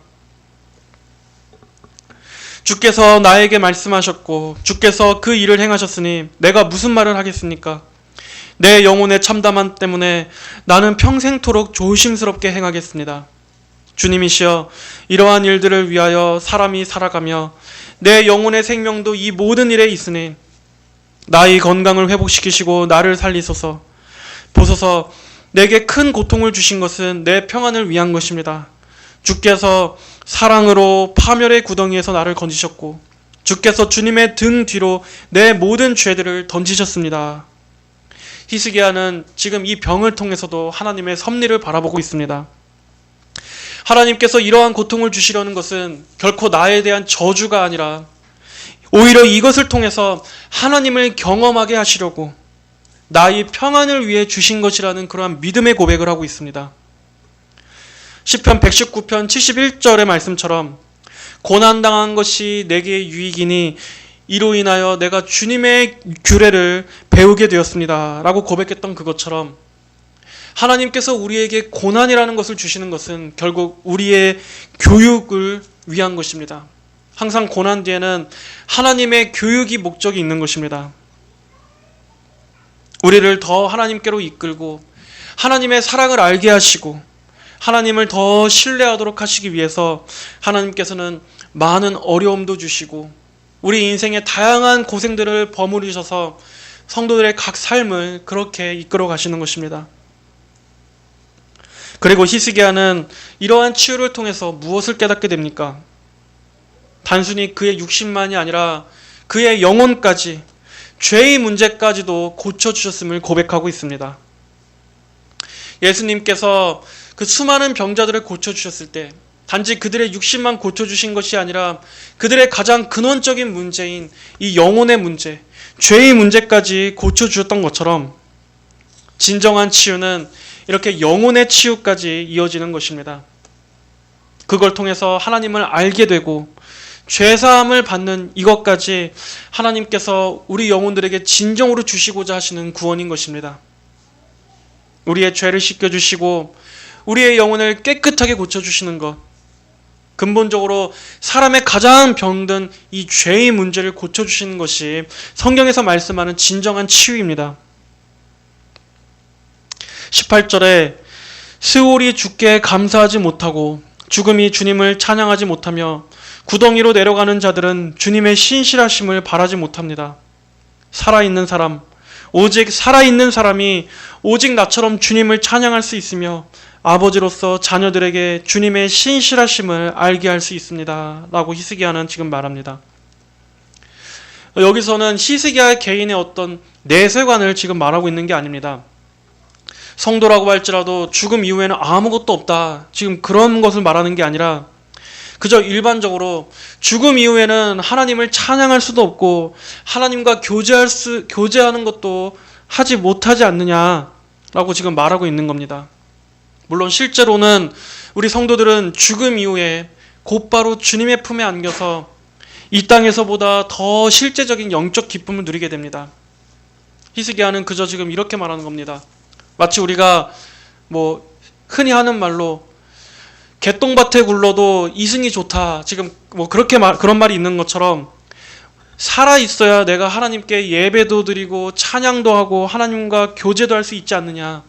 주께서 나에게 말씀하셨고 주께서 그 일을 행하셨으니 내가 무슨 말을 하겠습니까? 내 영혼의 참담함 때문에 나는 평생토록 조심스럽게 행하겠습니다. 주님이시여 이러한 일들을 위하여 사람이 살아가며 내 영혼의 생명도 이 모든 일에 있으니 나의 건강을 회복시키시고 나를 살리소서. 보소서 내게 큰 고통을 주신 것은 내 평안을 위한 것입니다. 주께서 사랑으로 파멸의 구덩이에서 나를 건지셨고 주께서 주님의 등 뒤로 내 모든 죄들을 던지셨습니다. 히스기야는 지금 이 병을 통해서도 하나님의 섭리를 바라보고 있습니다. 하나님께서 이러한 고통을 주시려는 것은 결코 나에 대한 저주가 아니라 오히려 이것을 통해서 하나님을 경험하게 하시려고 나의 평안을 위해 주신 것이라는 그러한 믿음의 고백을 하고 있습니다. 시편 119편 71절의 말씀처럼 고난당한 것이 내게 유익이니 이로 인하여 내가 주님의 규례를 배우게 되었습니다 라고 고백했던 그것처럼 하나님께서 우리에게 고난이라는 것을 주시는 것은 결국 우리의 교육을 위한 것입니다. 항상 고난 뒤에는 하나님의 교육이 목적이 있는 것입니다. 우리를 더 하나님께로 이끌고 하나님의 사랑을 알게 하시고 하나님을 더 신뢰하도록 하시기 위해서 하나님께서는 많은 어려움도 주시고 우리 인생의 다양한 고생들을 버무리셔서 성도들의 각 삶을 그렇게 이끌어 가시는 것입니다. 그리고 히스기야는 이러한 치유를 통해서 무엇을 깨닫게 됩니까? 단순히 그의 육신만이 아니라 그의 영혼까지 죄의 문제까지도 고쳐주셨음을 고백하고 있습니다. 예수님께서 그 수많은 병자들을 고쳐주셨을 때 단지 그들의 육신만 고쳐주신 것이 아니라 그들의 가장 근원적인 문제인 이 영혼의 문제, 죄의 문제까지 고쳐주셨던 것처럼 진정한 치유는 이렇게 영혼의 치유까지 이어지는 것입니다. 그걸 통해서 하나님을 알게 되고 죄사함을 받는 이것까지 하나님께서 우리 영혼들에게 진정으로 주시고자 하시는 구원인 것입니다. 우리의 죄를 씻겨주시고 우리의 영혼을 깨끗하게 고쳐주시는 것, 근본적으로 사람의 가장 병든 이 죄의 문제를 고쳐주시는 것이 성경에서 말씀하는 진정한 치유입니다. 18절에 스올이 주께 감사하지 못하고 죽음이 주님을 찬양하지 못하며 구덩이로 내려가는 자들은 주님의 신실하심을 바라지 못합니다. 살아있는 사람, 오직 살아있는 사람이 오직 나처럼 주님을 찬양할 수 있으며 아버지로서 자녀들에게 주님의 신실하심을 알게 할 수 있습니다 라고 히스기야는 지금 말합니다. 여기서는 히스기야 개인의 어떤 내세관을 지금 말하고 있는 게 아닙니다. 성도라고 할지라도 죽음 이후에는 아무것도 없다, 지금 그런 것을 말하는 게 아니라 그저 일반적으로 죽음 이후에는 하나님을 찬양할 수도 없고 하나님과 교제하는 것도 하지 못하지 않느냐라고 지금 말하고 있는 겁니다. 물론 실제로는 우리 성도들은 죽음 이후에 곧바로 주님의 품에 안겨서 이 땅에서보다 더 실제적인 영적 기쁨을 누리게 됩니다. 히스기야는 그저 지금 이렇게 말하는 겁니다. 마치 우리가 흔히 하는 말로 개똥밭에 굴러도 이승이 좋다. 지금 뭐 그런 말이 있는 것처럼 살아 있어야 내가 하나님께 예배도 드리고 찬양도 하고 하나님과 교제도 할 수 있지 않느냐.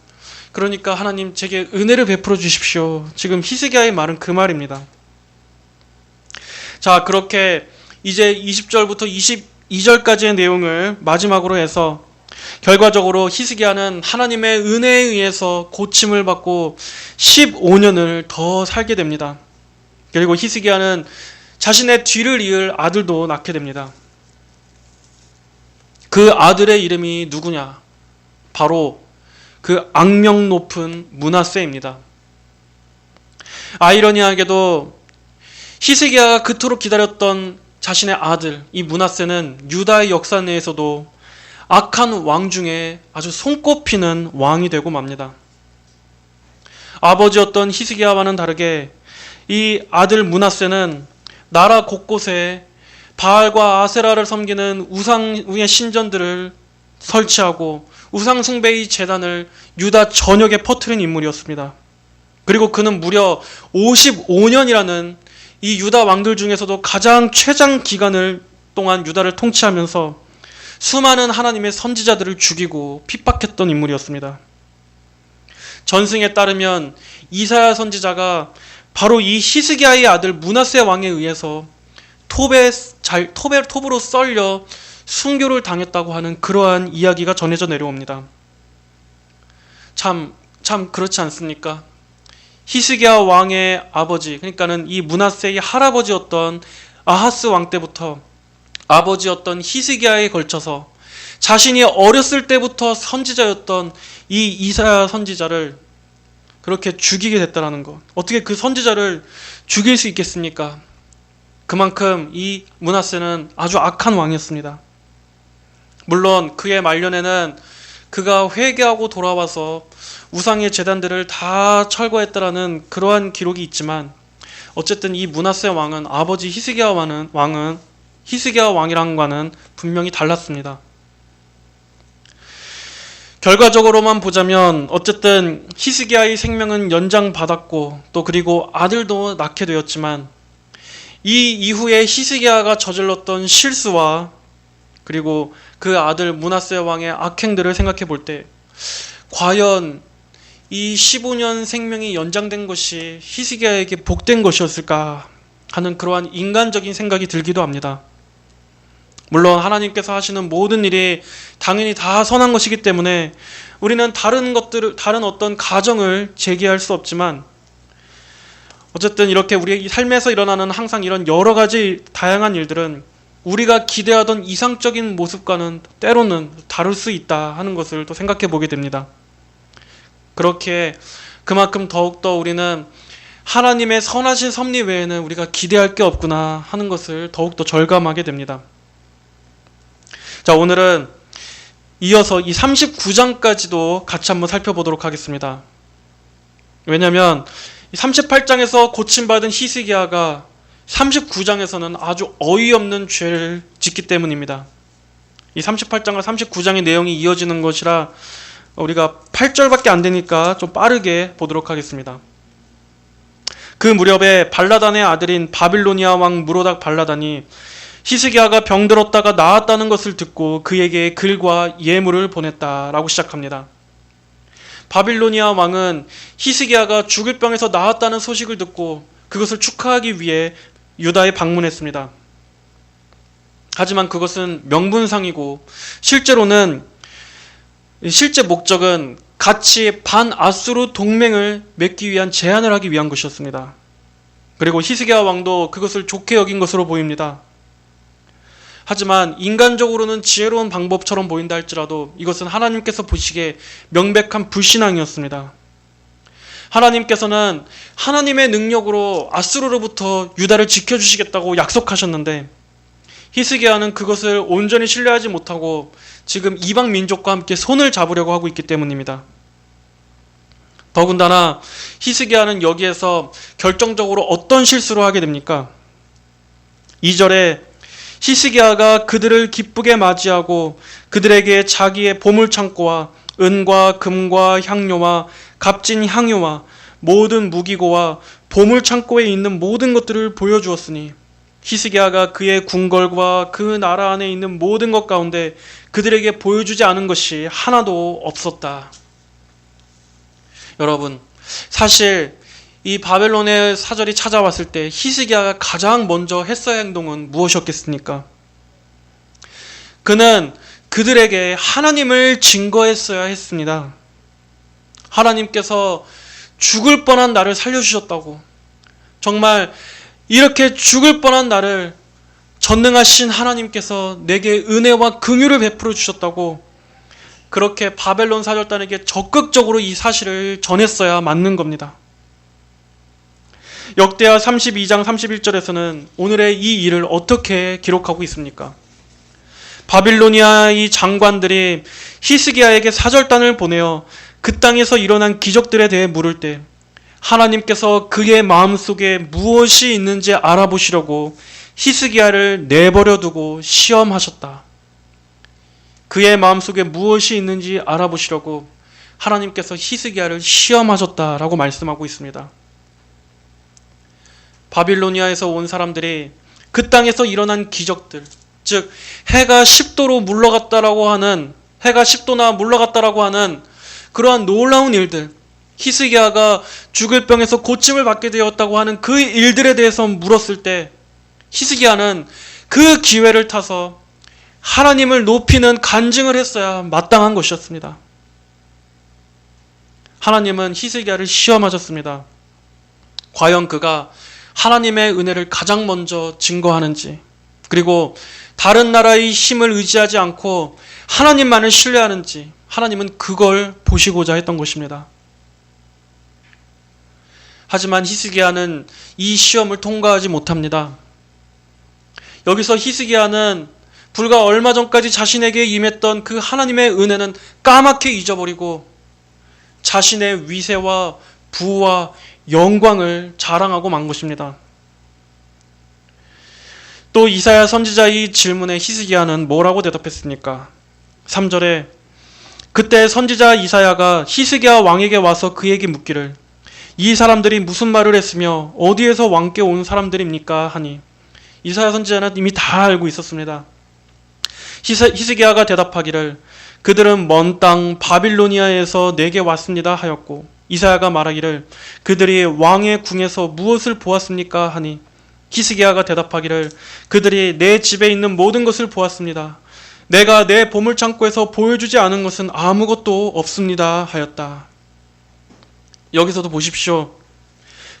그러니까 하나님 제게 은혜를 베풀어 주십시오. 지금 히스기야의 말은 그 말입니다. 자, 그렇게 이제 20절부터 22절까지의 내용을 마지막으로 해서 결과적으로 히스기야는 하나님의 은혜에 의해서 고침을 받고 15년을 더 살게 됩니다. 그리고 히스기야는 자신의 뒤를 이을 아들도 낳게 됩니다. 그 아들의 이름이 누구냐? 바로 그 악명 높은 므낫세입니다. 아이러니하게도 히스기야가 그토록 기다렸던 자신의 아들 이 므낫세는 유다의 역사 내에서도 악한 왕 중에 아주 손꼽히는 왕이 되고 맙니다. 아버지였던 히스기야와는 다르게 이 아들 므낫세는 나라 곳곳에 바알과 아세라를 섬기는 우상의 신전들을 설치하고 우상 숭배의 제단을 유다 전역에 퍼뜨린 인물이었습니다. 그리고 그는 무려 55년이라는 이 유다 왕들 중에서도 가장 최장 기간을 동안 유다를 통치하면서 수많은 하나님의 선지자들을 죽이고 핍박했던 인물이었습니다. 전승에 따르면 이사야 선지자가 바로 이 히스기야의 아들 므낫세 왕에 의해서 톱으로 썰려 순교를 당했다고 하는 그러한 이야기가 전해져 내려옵니다. 참 그렇지 않습니까? 히스기야 왕의 아버지, 그러니까는 이 므낫세의 할아버지였던 아하스 왕 때부터 아버지였던 히스기야에 걸쳐서 자신이 어렸을 때부터 선지자였던 이 이사야 선지자를 그렇게 죽이게 됐다는 것. 어떻게 그 선지자를 죽일 수 있겠습니까? 그만큼 이 므낫세는 아주 악한 왕이었습니다. 물론 그의 말년에는 그가 회개하고 돌아와서 우상의 제단들을 다 철거했다라는 그러한 기록이 있지만 어쨌든 이 므낫세 왕은 아버지 히스기야 왕이랑과는 분명히 달랐습니다. 결과적으로만 보자면 어쨌든 히스기야의 생명은 연장받았고 또 그리고 아들도 낳게 되었지만 이 이후에 히스기야가 저질렀던 실수와 그리고 그 아들 므낫세 왕의 악행들을 생각해 볼 때 과연 이 15년 생명이 연장된 것이 히스기야에게 복된 것이었을까 하는 그러한 인간적인 생각이 들기도 합니다. 물론 하나님께서 하시는 모든 일이 당연히 다 선한 것이기 때문에 우리는 다른 어떤 가정을 제기할 수 없지만 어쨌든 이렇게 우리의 삶에서 일어나는 항상 이런 여러 가지 다양한 일들은 우리가 기대하던 이상적인 모습과는 때로는 다를 수 있다 하는 것을 또 생각해 보게 됩니다. 그렇게 그만큼 더욱더 우리는 하나님의 선하신 섭리 외에는 우리가 기대할 게 없구나 하는 것을 더욱더 절감하게 됩니다. 자, 오늘은 이어서 이 39장까지도 같이 한번 살펴보도록 하겠습니다. 왜냐하면 38장에서 고침받은 히스기야가 39장에서는 아주 어이없는 죄를 짓기 때문입니다. 이 38장과 39장의 내용이 이어지는 것이라 우리가 8절밖에 안 되니까 좀 빠르게 보도록 하겠습니다. 그 무렵에 발라단의 아들인 바빌로니아 왕 무로닥 발라단이 히스기야가 병들었다가 나았다는 것을 듣고 그에게 글과 예물을 보냈다라고 시작합니다. 바빌로니아 왕은 히스기야가 죽을 병에서 나았다는 소식을 듣고 그것을 축하하기 위해 유다에 방문했습니다. 하지만 그것은 명분상이고 실제 목적은 같이 반아수르 동맹을 맺기 위한 제안을 하기 위한 것이었습니다. 그리고 히스기야 왕도 그것을 좋게 여긴 것으로 보입니다. 하지만 인간적으로는 지혜로운 방법처럼 보인다 할지라도 이것은 하나님께서 보시기에 명백한 불신앙이었습니다. 하나님께서는 하나님의 능력으로 아수르로부터 유다를 지켜주시겠다고 약속하셨는데 히스기야는 그것을 온전히 신뢰하지 못하고 지금 이방 민족과 함께 손을 잡으려고 하고 있기 때문입니다. 더군다나 히스기야는 여기에서 결정적으로 어떤 실수를 하게 됩니까? 2절에 히스기야가 그들을 기쁘게 맞이하고 그들에게 자기의 보물창고와 은과 금과 향료와 값진 향유와 모든 무기고와 보물창고에 있는 모든 것들을 보여주었으니 히스기야가 그의 궁궐과 그 나라 안에 있는 모든 것 가운데 그들에게 보여주지 않은 것이 하나도 없었다. 여러분, 사실 이 바벨론의 사절이 찾아왔을 때 히스기야가 가장 먼저 했어야 할 행동은 무엇이었겠습니까? 그는 그들에게 하나님을 증거했어야 했습니다. 하나님께서 죽을 뻔한 나를 살려주셨다고, 정말 이렇게 죽을 뻔한 나를 전능하신 하나님께서 내게 은혜와 긍휼을 베풀어 주셨다고, 그렇게 바벨론 사절단에게 적극적으로 이 사실을 전했어야 맞는 겁니다. 역대하 32장 31절에서는 오늘의 이 일을 어떻게 기록하고 있습니까? 바빌로니아의 장관들이 히스기야에게 사절단을 보내어 그 땅에서 일어난 기적들에 대해 물을 때 하나님께서 그의 마음속에 무엇이 있는지 알아보시려고 히스기야를 내버려 두고 시험하셨다. 그의 마음속에 무엇이 있는지 알아보시려고 하나님께서 히스기야를 시험하셨다라고 말씀하고 있습니다. 바빌로니아에서 온 사람들이 그 땅에서 일어난 기적들, 즉 해가 10도로 물러갔다라고 하는, 해가 10도나 물러갔다라고 하는 그러한 놀라운 일들, 히스기야가 죽을 병에서 고침을 받게 되었다고 하는 그 일들에 대해서 물었을 때 히스기야는 그 기회를 타서 하나님을 높이는 간증을 했어야 마땅한 것이었습니다. 하나님은 히스기야를 시험하셨습니다. 과연 그가 하나님의 은혜를 가장 먼저 증거하는지, 그리고 다른 나라의 힘을 의지하지 않고 하나님만을 신뢰하는지 하나님은 그걸 보시고자 했던 것입니다. 하지만 히스기야는 이 시험을 통과하지 못합니다. 여기서 히스기야는 불과 얼마 전까지 자신에게 임했던 그 하나님의 은혜는 까맣게 잊어버리고 자신의 위세와 부와 영광을 자랑하고 만 것입니다. 또 이사야 선지자의 질문에 히스기야는 뭐라고 대답했습니까? 3절에 그때 선지자 이사야가 히스기야 왕에게 와서 그에게 묻기를 이 사람들이 무슨 말을 했으며 어디에서 왕께 온 사람들입니까? 하니 이사야 선지자는 이미 다 알고 있었습니다. 히스기야가 대답하기를 그들은 먼 땅 바빌로니아에서 내게 왔습니다 하였고, 이사야가 말하기를 그들이 왕의 궁에서 무엇을 보았습니까? 하니 히스기야가 대답하기를 그들이 내 집에 있는 모든 것을 보았습니다. 내가 내 보물창고에서 보여주지 않은 것은 아무것도 없습니다 하였다. 여기서도 보십시오.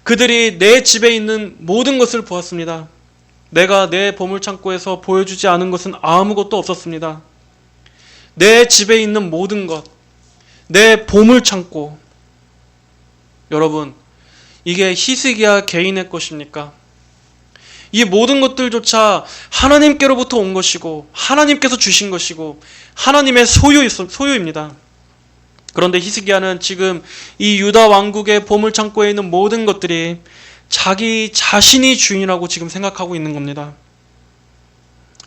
그들이 내 집에 있는 모든 것을 보았습니다. 내가 내 보물창고에서 보여주지 않은 것은 아무것도 없었습니다. 내 집에 있는 모든 것, 내 보물창고. 여러분, 이게 히스기야 개인의 것입니까? 이 모든 것들조차 하나님께로부터 온 것이고 하나님께서 주신 것이고 하나님의 소유입니다. 그런데 히스기야는 지금 이 유다 왕국의 보물창고에 있는 모든 것들이 자기 자신이 주인이라고 지금 생각하고 있는 겁니다.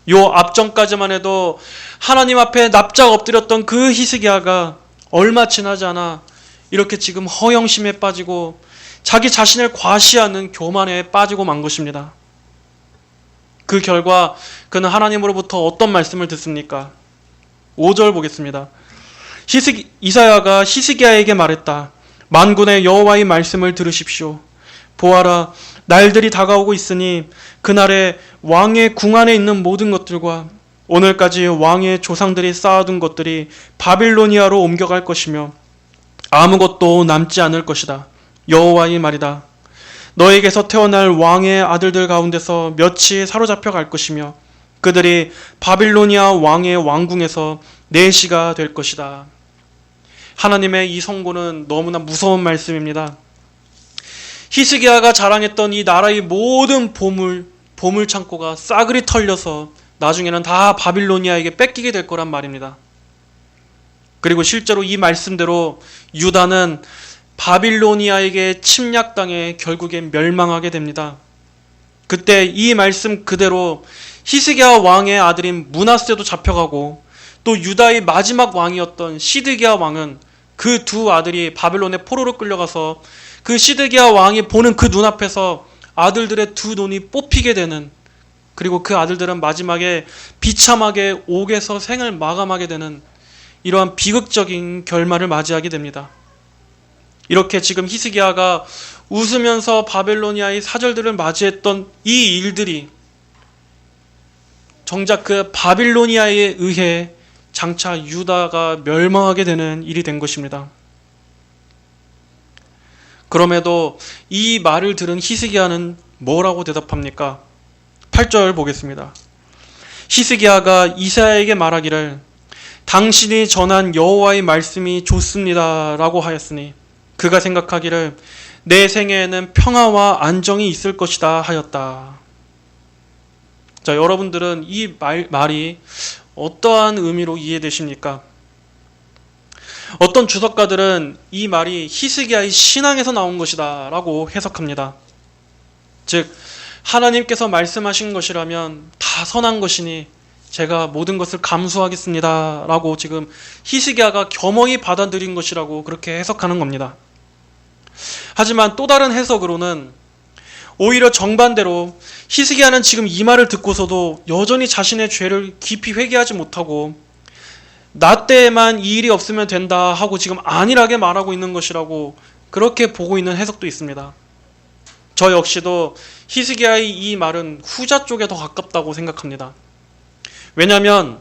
요 앞전까지만 해도 하나님 앞에 납작 엎드렸던 그 히스기야가 얼마 지나지 않아 이렇게 지금 허영심에 빠지고 자기 자신을 과시하는 교만에 빠지고 만 것입니다. 그 결과 그는 하나님으로부터 어떤 말씀을 듣습니까? 5절 보겠습니다. 이사야가 히스기야에게 말했다. 만군의 여호와의 말씀을 들으십시오. 보아라, 날들이 다가오고 있으니 그날에 왕의 궁 안에 있는 모든 것들과 오늘까지 왕의 조상들이 쌓아둔 것들이 바빌로니아로 옮겨갈 것이며 아무것도 남지 않을 것이다. 여호와의 말이다. 너에게서 태어날 왕의 아들들 가운데서 몇이 사로잡혀 갈 것이며 그들이 바빌로니아 왕의 왕궁에서 내시가 될 것이다. 하나님의 이 선고는 너무나 무서운 말씀입니다. 히스기야가 자랑했던 이 나라의 모든 보물 창고가 싸그리 털려서 나중에는 다 바빌로니아에게 뺏기게 될 거란 말입니다. 그리고 실제로 이 말씀대로 유다는 바빌로니아에게 침략당해 결국엔 멸망하게 됩니다. 그때 이 말씀 그대로 히스기야 왕의 아들인 므낫세도 잡혀가고 또 유다의 마지막 왕이었던 시드기야 왕은 그 두 아들이 바벨론의 포로로 끌려가서 그 시드기야 왕이 보는 그 눈앞에서 아들들의 두 눈이 뽑히게 되는, 그리고 그 아들들은 마지막에 비참하게 옥에서 생을 마감하게 되는 이러한 비극적인 결말을 맞이하게 됩니다. 이렇게 지금 히스기야가 웃으면서 바벨로니아의 사절들을 맞이했던 이 일들이 정작 그 바빌로니아에 의해 장차 유다가 멸망하게 되는 일이 된 것입니다. 그럼에도 이 말을 들은 히스기야는 뭐라고 대답합니까? 8절 보겠습니다. 히스기야가 이사야에게 말하기를 당신이 전한 여호와의 말씀이 좋습니다 라고 하였으니 그가 생각하기를 내 생애에는 평화와 안정이 있을 것이다 하였다. 자, 여러분들은 이 말이 어떠한 의미로 이해되십니까? 어떤 주석가들은 이 말이 히스기야의 신앙에서 나온 것이다 라고 해석합니다. 즉 하나님께서 말씀하신 것이라면 다 선한 것이니 제가 모든 것을 감수하겠습니다 라고 지금 히스기야가 겸허히 받아들인 것이라고 그렇게 해석하는 겁니다. 하지만 또 다른 해석으로는 오히려 정반대로 히스기야는 지금 이 말을 듣고서도 여전히 자신의 죄를 깊이 회개하지 못하고 나 때에만 이 일이 없으면 된다 하고 지금 안일하게 말하고 있는 것이라고 그렇게 보고 있는 해석도 있습니다. 저 역시도 히스기야의 이 말은 후자 쪽에 더 가깝다고 생각합니다. 왜냐하면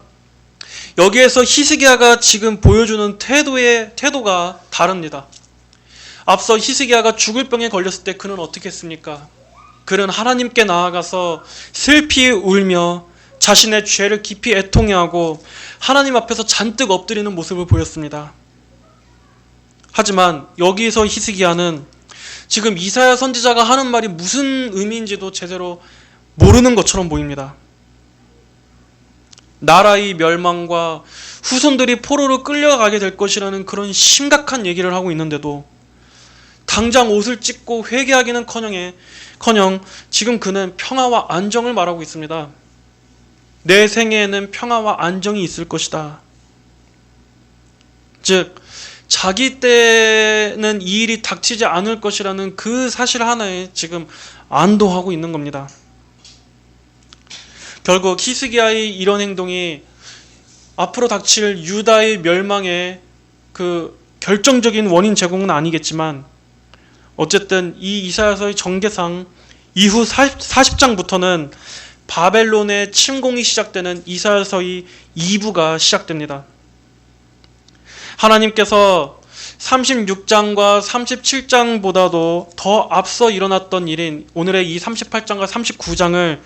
여기에서 히스기야가 지금 보여주는 태도가 다릅니다. 앞서 히스기야가 죽을 병에 걸렸을 때 그는 어떻게 했습니까? 그는 하나님께 나아가서 슬피 울며 자신의 죄를 깊이 애통해하고 하나님 앞에서 잔뜩 엎드리는 모습을 보였습니다. 하지만 여기서 히스기야는 지금 이사야 선지자가 하는 말이 무슨 의미인지도 제대로 모르는 것처럼 보입니다. 나라의 멸망과 후손들이 포로로 끌려가게 될 것이라는 그런 심각한 얘기를 하고 있는데도 당장 옷을 찢고 회개하기는커녕 지금 그는 평화와 안정을 말하고 있습니다. 내 생애에는 평화와 안정이 있을 것이다. 즉 자기 때는 이 일이 닥치지 않을 것이라는 그 사실 하나에 지금 안도하고 있는 겁니다. 결국 히스기야의 이런 행동이 앞으로 닥칠 유다의 멸망의 그 결정적인 원인 제공은 아니겠지만 어쨌든 이 이사야서의 전개상 이후 40장부터는 바벨론의 침공이 시작되는 이사야서의 2부가 시작됩니다. 하나님께서 36장과 37장보다도 더 앞서 일어났던 일인 오늘의 이 38장과 39장을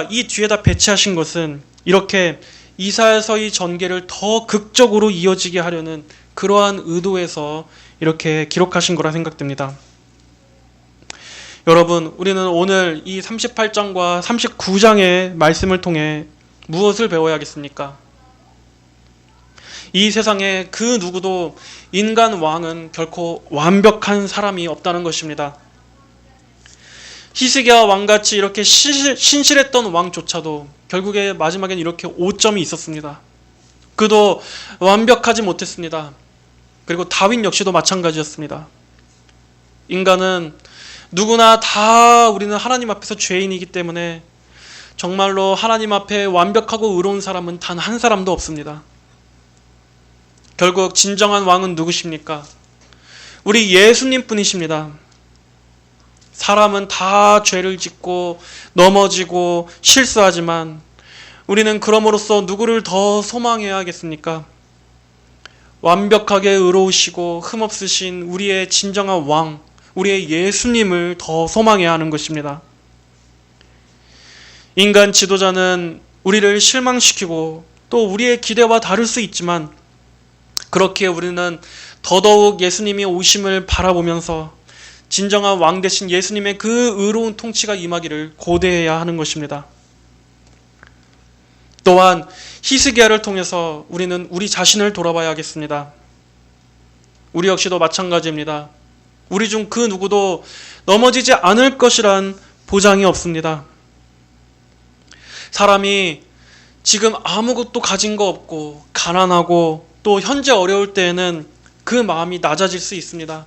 이 뒤에다 배치하신 것은 이렇게 이사야서의 전개를 더 극적으로 이어지게 하려는 그러한 의도에서 이렇게 기록하신 거라 생각됩니다. 여러분, 우리는 오늘 이 38장과 39장의 말씀을 통해 무엇을 배워야겠습니까? 이 세상에 그 누구도 인간 왕은 결코 완벽한 사람이 없다는 것입니다. 히스기야 왕같이 이렇게 신실했던 왕조차도 결국에 마지막엔 이렇게 오점이 있었습니다. 그도 완벽하지 못했습니다. 그리고 다윗 역시도 마찬가지였습니다. 인간은 누구나 다 우리는 하나님 앞에서 죄인이기 때문에 정말로 하나님 앞에 완벽하고 의로운 사람은 단 한 사람도 없습니다. 결국 진정한 왕은 누구십니까? 우리 예수님 뿐이십니다. 사람은 다 죄를 짓고 넘어지고 실수하지만 우리는 그럼으로써 누구를 더 소망해야 하겠습니까? 완벽하게 의로우시고 흠없으신 우리의 진정한 왕, 우리의 예수님을 더 소망해야 하는 것입니다. 인간 지도자는 우리를 실망시키고 또 우리의 기대와 다를 수 있지만 그렇기에 우리는 더더욱 예수님이 오심을 바라보면서 진정한 왕 되신 예수님의 그 의로운 통치가 임하기를 고대해야 하는 것입니다. 또한 히스기야를 통해서 우리는 우리 자신을 돌아봐야 하겠습니다. 우리 역시도 마찬가지입니다. 우리 중 그 누구도 넘어지지 않을 것이란 보장이 없습니다. 사람이 지금 아무것도 가진 거 없고 가난하고 또 현재 어려울 때에는 그 마음이 낮아질 수 있습니다.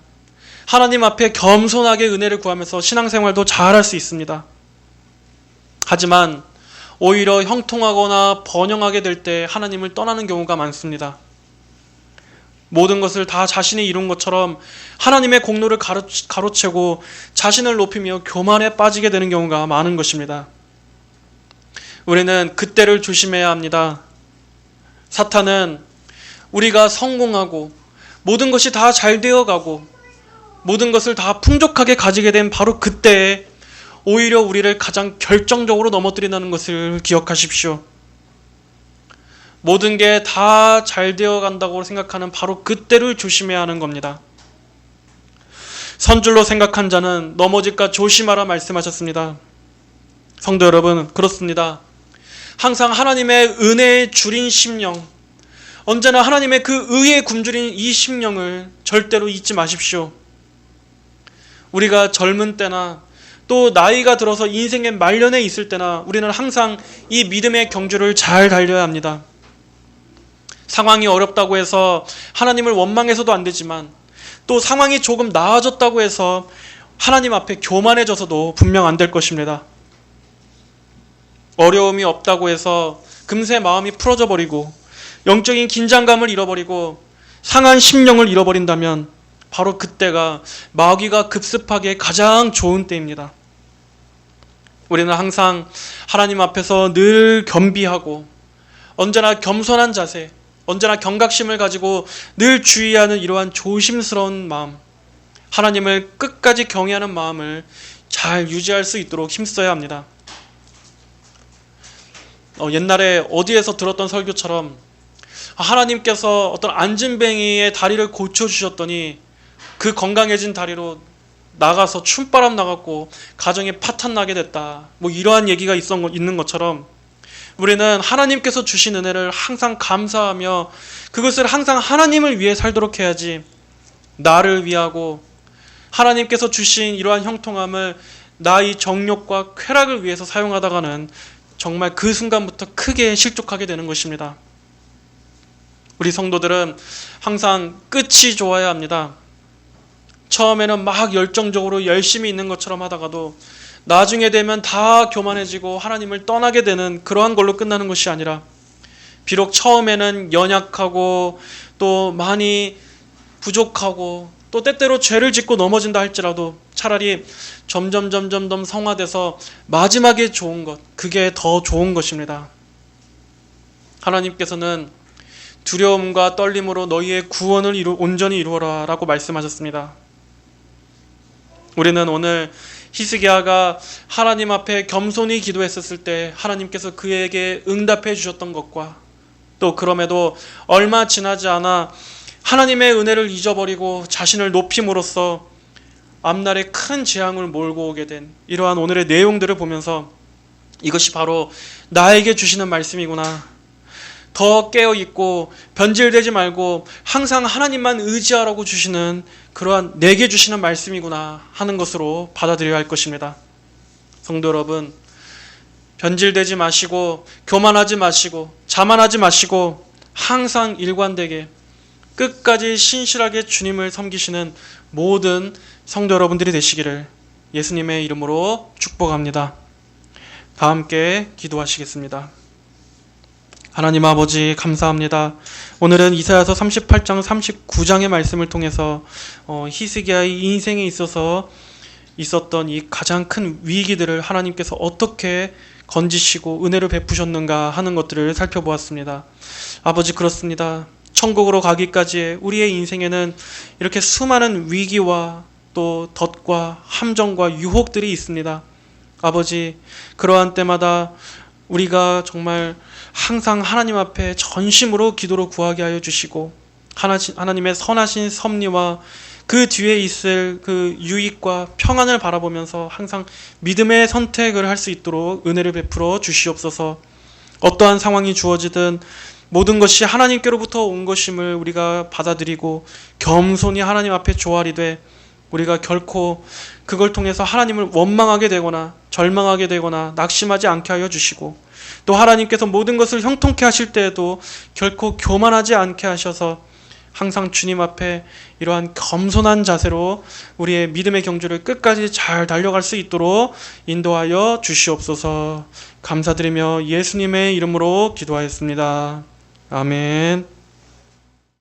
하나님 앞에 겸손하게 은혜를 구하면서 신앙생활도 잘할 수 있습니다. 하지만 오히려 형통하거나 번영하게 될 때 하나님을 떠나는 경우가 많습니다. 모든 것을 다 자신이 이룬 것처럼 하나님의 공로를 가로채고 자신을 높이며 교만에 빠지게 되는 경우가 많은 것입니다. 우리는 그때를 조심해야 합니다. 사탄은 우리가 성공하고 모든 것이 다 잘 되어가고 모든 것을 다 풍족하게 가지게 된 바로 그때에 오히려 우리를 가장 결정적으로 넘어뜨린다는 것을 기억하십시오. 모든 게 다 잘 되어 간다고 생각하는 바로 그때를 조심해야 하는 겁니다. 선줄로 생각한 자는 넘어질까 조심하라 말씀하셨습니다. 성도 여러분, 그렇습니다. 항상 하나님의 은혜의 줄인 심령, 언제나 하나님의 그 의에 굶주린 이 심령을 절대로 잊지 마십시오. 우리가 젊은 때나 또 나이가 들어서 인생의 말년에 있을 때나 우리는 항상 이 믿음의 경주를 잘 달려야 합니다. 상황이 어렵다고 해서 하나님을 원망해서도 안 되지만 또 상황이 조금 나아졌다고 해서 하나님 앞에 교만해져서도 분명 안 될 것입니다. 어려움이 없다고 해서 금세 마음이 풀어져 버리고 영적인 긴장감을 잃어버리고 상한 심령을 잃어버린다면 바로 그때가 마귀가 급습하기에 가장 좋은 때입니다. 우리는 항상 하나님 앞에서 늘 겸비하고 언제나 겸손한 자세, 언제나 경각심을 가지고 늘 주의하는 이러한 조심스러운 마음, 하나님을 끝까지 경외하는 마음을 잘 유지할 수 있도록 힘써야 합니다. 옛날에 어디에서 들었던 설교처럼 하나님께서 어떤 안진뱅이의 다리를 고쳐주셨더니 그 건강해진 다리로 나가서 춤바람 나갔고 가정에 파탄 나게 됐다, 이러한 얘기가 있는 것처럼 우리는 하나님께서 주신 은혜를 항상 감사하며 그것을 항상 하나님을 위해 살도록 해야지, 나를 위하고 하나님께서 주신 이러한 형통함을 나의 정욕과 쾌락을 위해서 사용하다가는 정말 그 순간부터 크게 실족하게 되는 것입니다. 우리 성도들은 항상 끝이 좋아야 합니다. 처음에는 막 열정적으로 열심히 있는 것처럼 하다가도 나중에 되면 다 교만해지고 하나님을 떠나게 되는 그러한 걸로 끝나는 것이 아니라, 비록 처음에는 연약하고 또 많이 부족하고 또 때때로 죄를 짓고 넘어진다 할지라도 차라리 점점 성화돼서 마지막에 좋은 것, 그게 더 좋은 것입니다. 하나님께서는 두려움과 떨림으로 너희의 구원을 온전히 이루어라 라고 말씀하셨습니다. 우리는 오늘 히스기야가 하나님 앞에 겸손히 기도했었을 때 하나님께서 그에게 응답해 주셨던 것과, 또 그럼에도 얼마 지나지 않아 하나님의 은혜를 잊어버리고 자신을 높임으로써 앞날에 큰 재앙을 몰고 오게 된 이러한 오늘의 내용들을 보면서 이것이 바로 나에게 주시는 말씀이구나, 더 깨어있고 변질되지 말고 항상 하나님만 의지하라고 주시는 그러한 내게 주시는 말씀이구나 하는 것으로 받아들여야 할 것입니다. 성도 여러분, 변질되지 마시고 교만하지 마시고 자만하지 마시고 항상 일관되게 끝까지 신실하게 주님을 섬기시는 모든 성도 여러분들이 되시기를 예수님의 이름으로 축복합니다. 다 함께 기도하시겠습니다. 하나님 아버지, 감사합니다. 오늘은 이사야서 38장 39장의 말씀을 통해서 히스기야의 인생에 있어서 있었던 이 가장 큰 위기들을 하나님께서 어떻게 건지시고 은혜를 베푸셨는가 하는 것들을 살펴보았습니다. 아버지, 그렇습니다. 천국으로 가기까지의 우리의 인생에는 이렇게 수많은 위기와 또 덫과 함정과 유혹들이 있습니다. 아버지, 그러한 때마다 우리가 정말 항상 하나님 앞에 전심으로 기도로 구하게 하여 주시고 하나님의 선하신 섭리와 그 뒤에 있을 그 유익과 평안을 바라보면서 항상 믿음의 선택을 할 수 있도록 은혜를 베풀어 주시옵소서. 어떠한 상황이 주어지든 모든 것이 하나님께로부터 온 것임을 우리가 받아들이고 겸손히 하나님 앞에 조아리되 우리가 결코 그걸 통해서 하나님을 원망하게 되거나 절망하게 되거나 낙심하지 않게 하여 주시고, 또 하나님께서 모든 것을 형통케 하실 때에도 결코 교만하지 않게 하셔서 항상 주님 앞에 이러한 겸손한 자세로 우리의 믿음의 경주를 끝까지 잘 달려갈 수 있도록 인도하여 주시옵소서. 감사드리며 예수님의 이름으로 기도하였습니다. 아멘.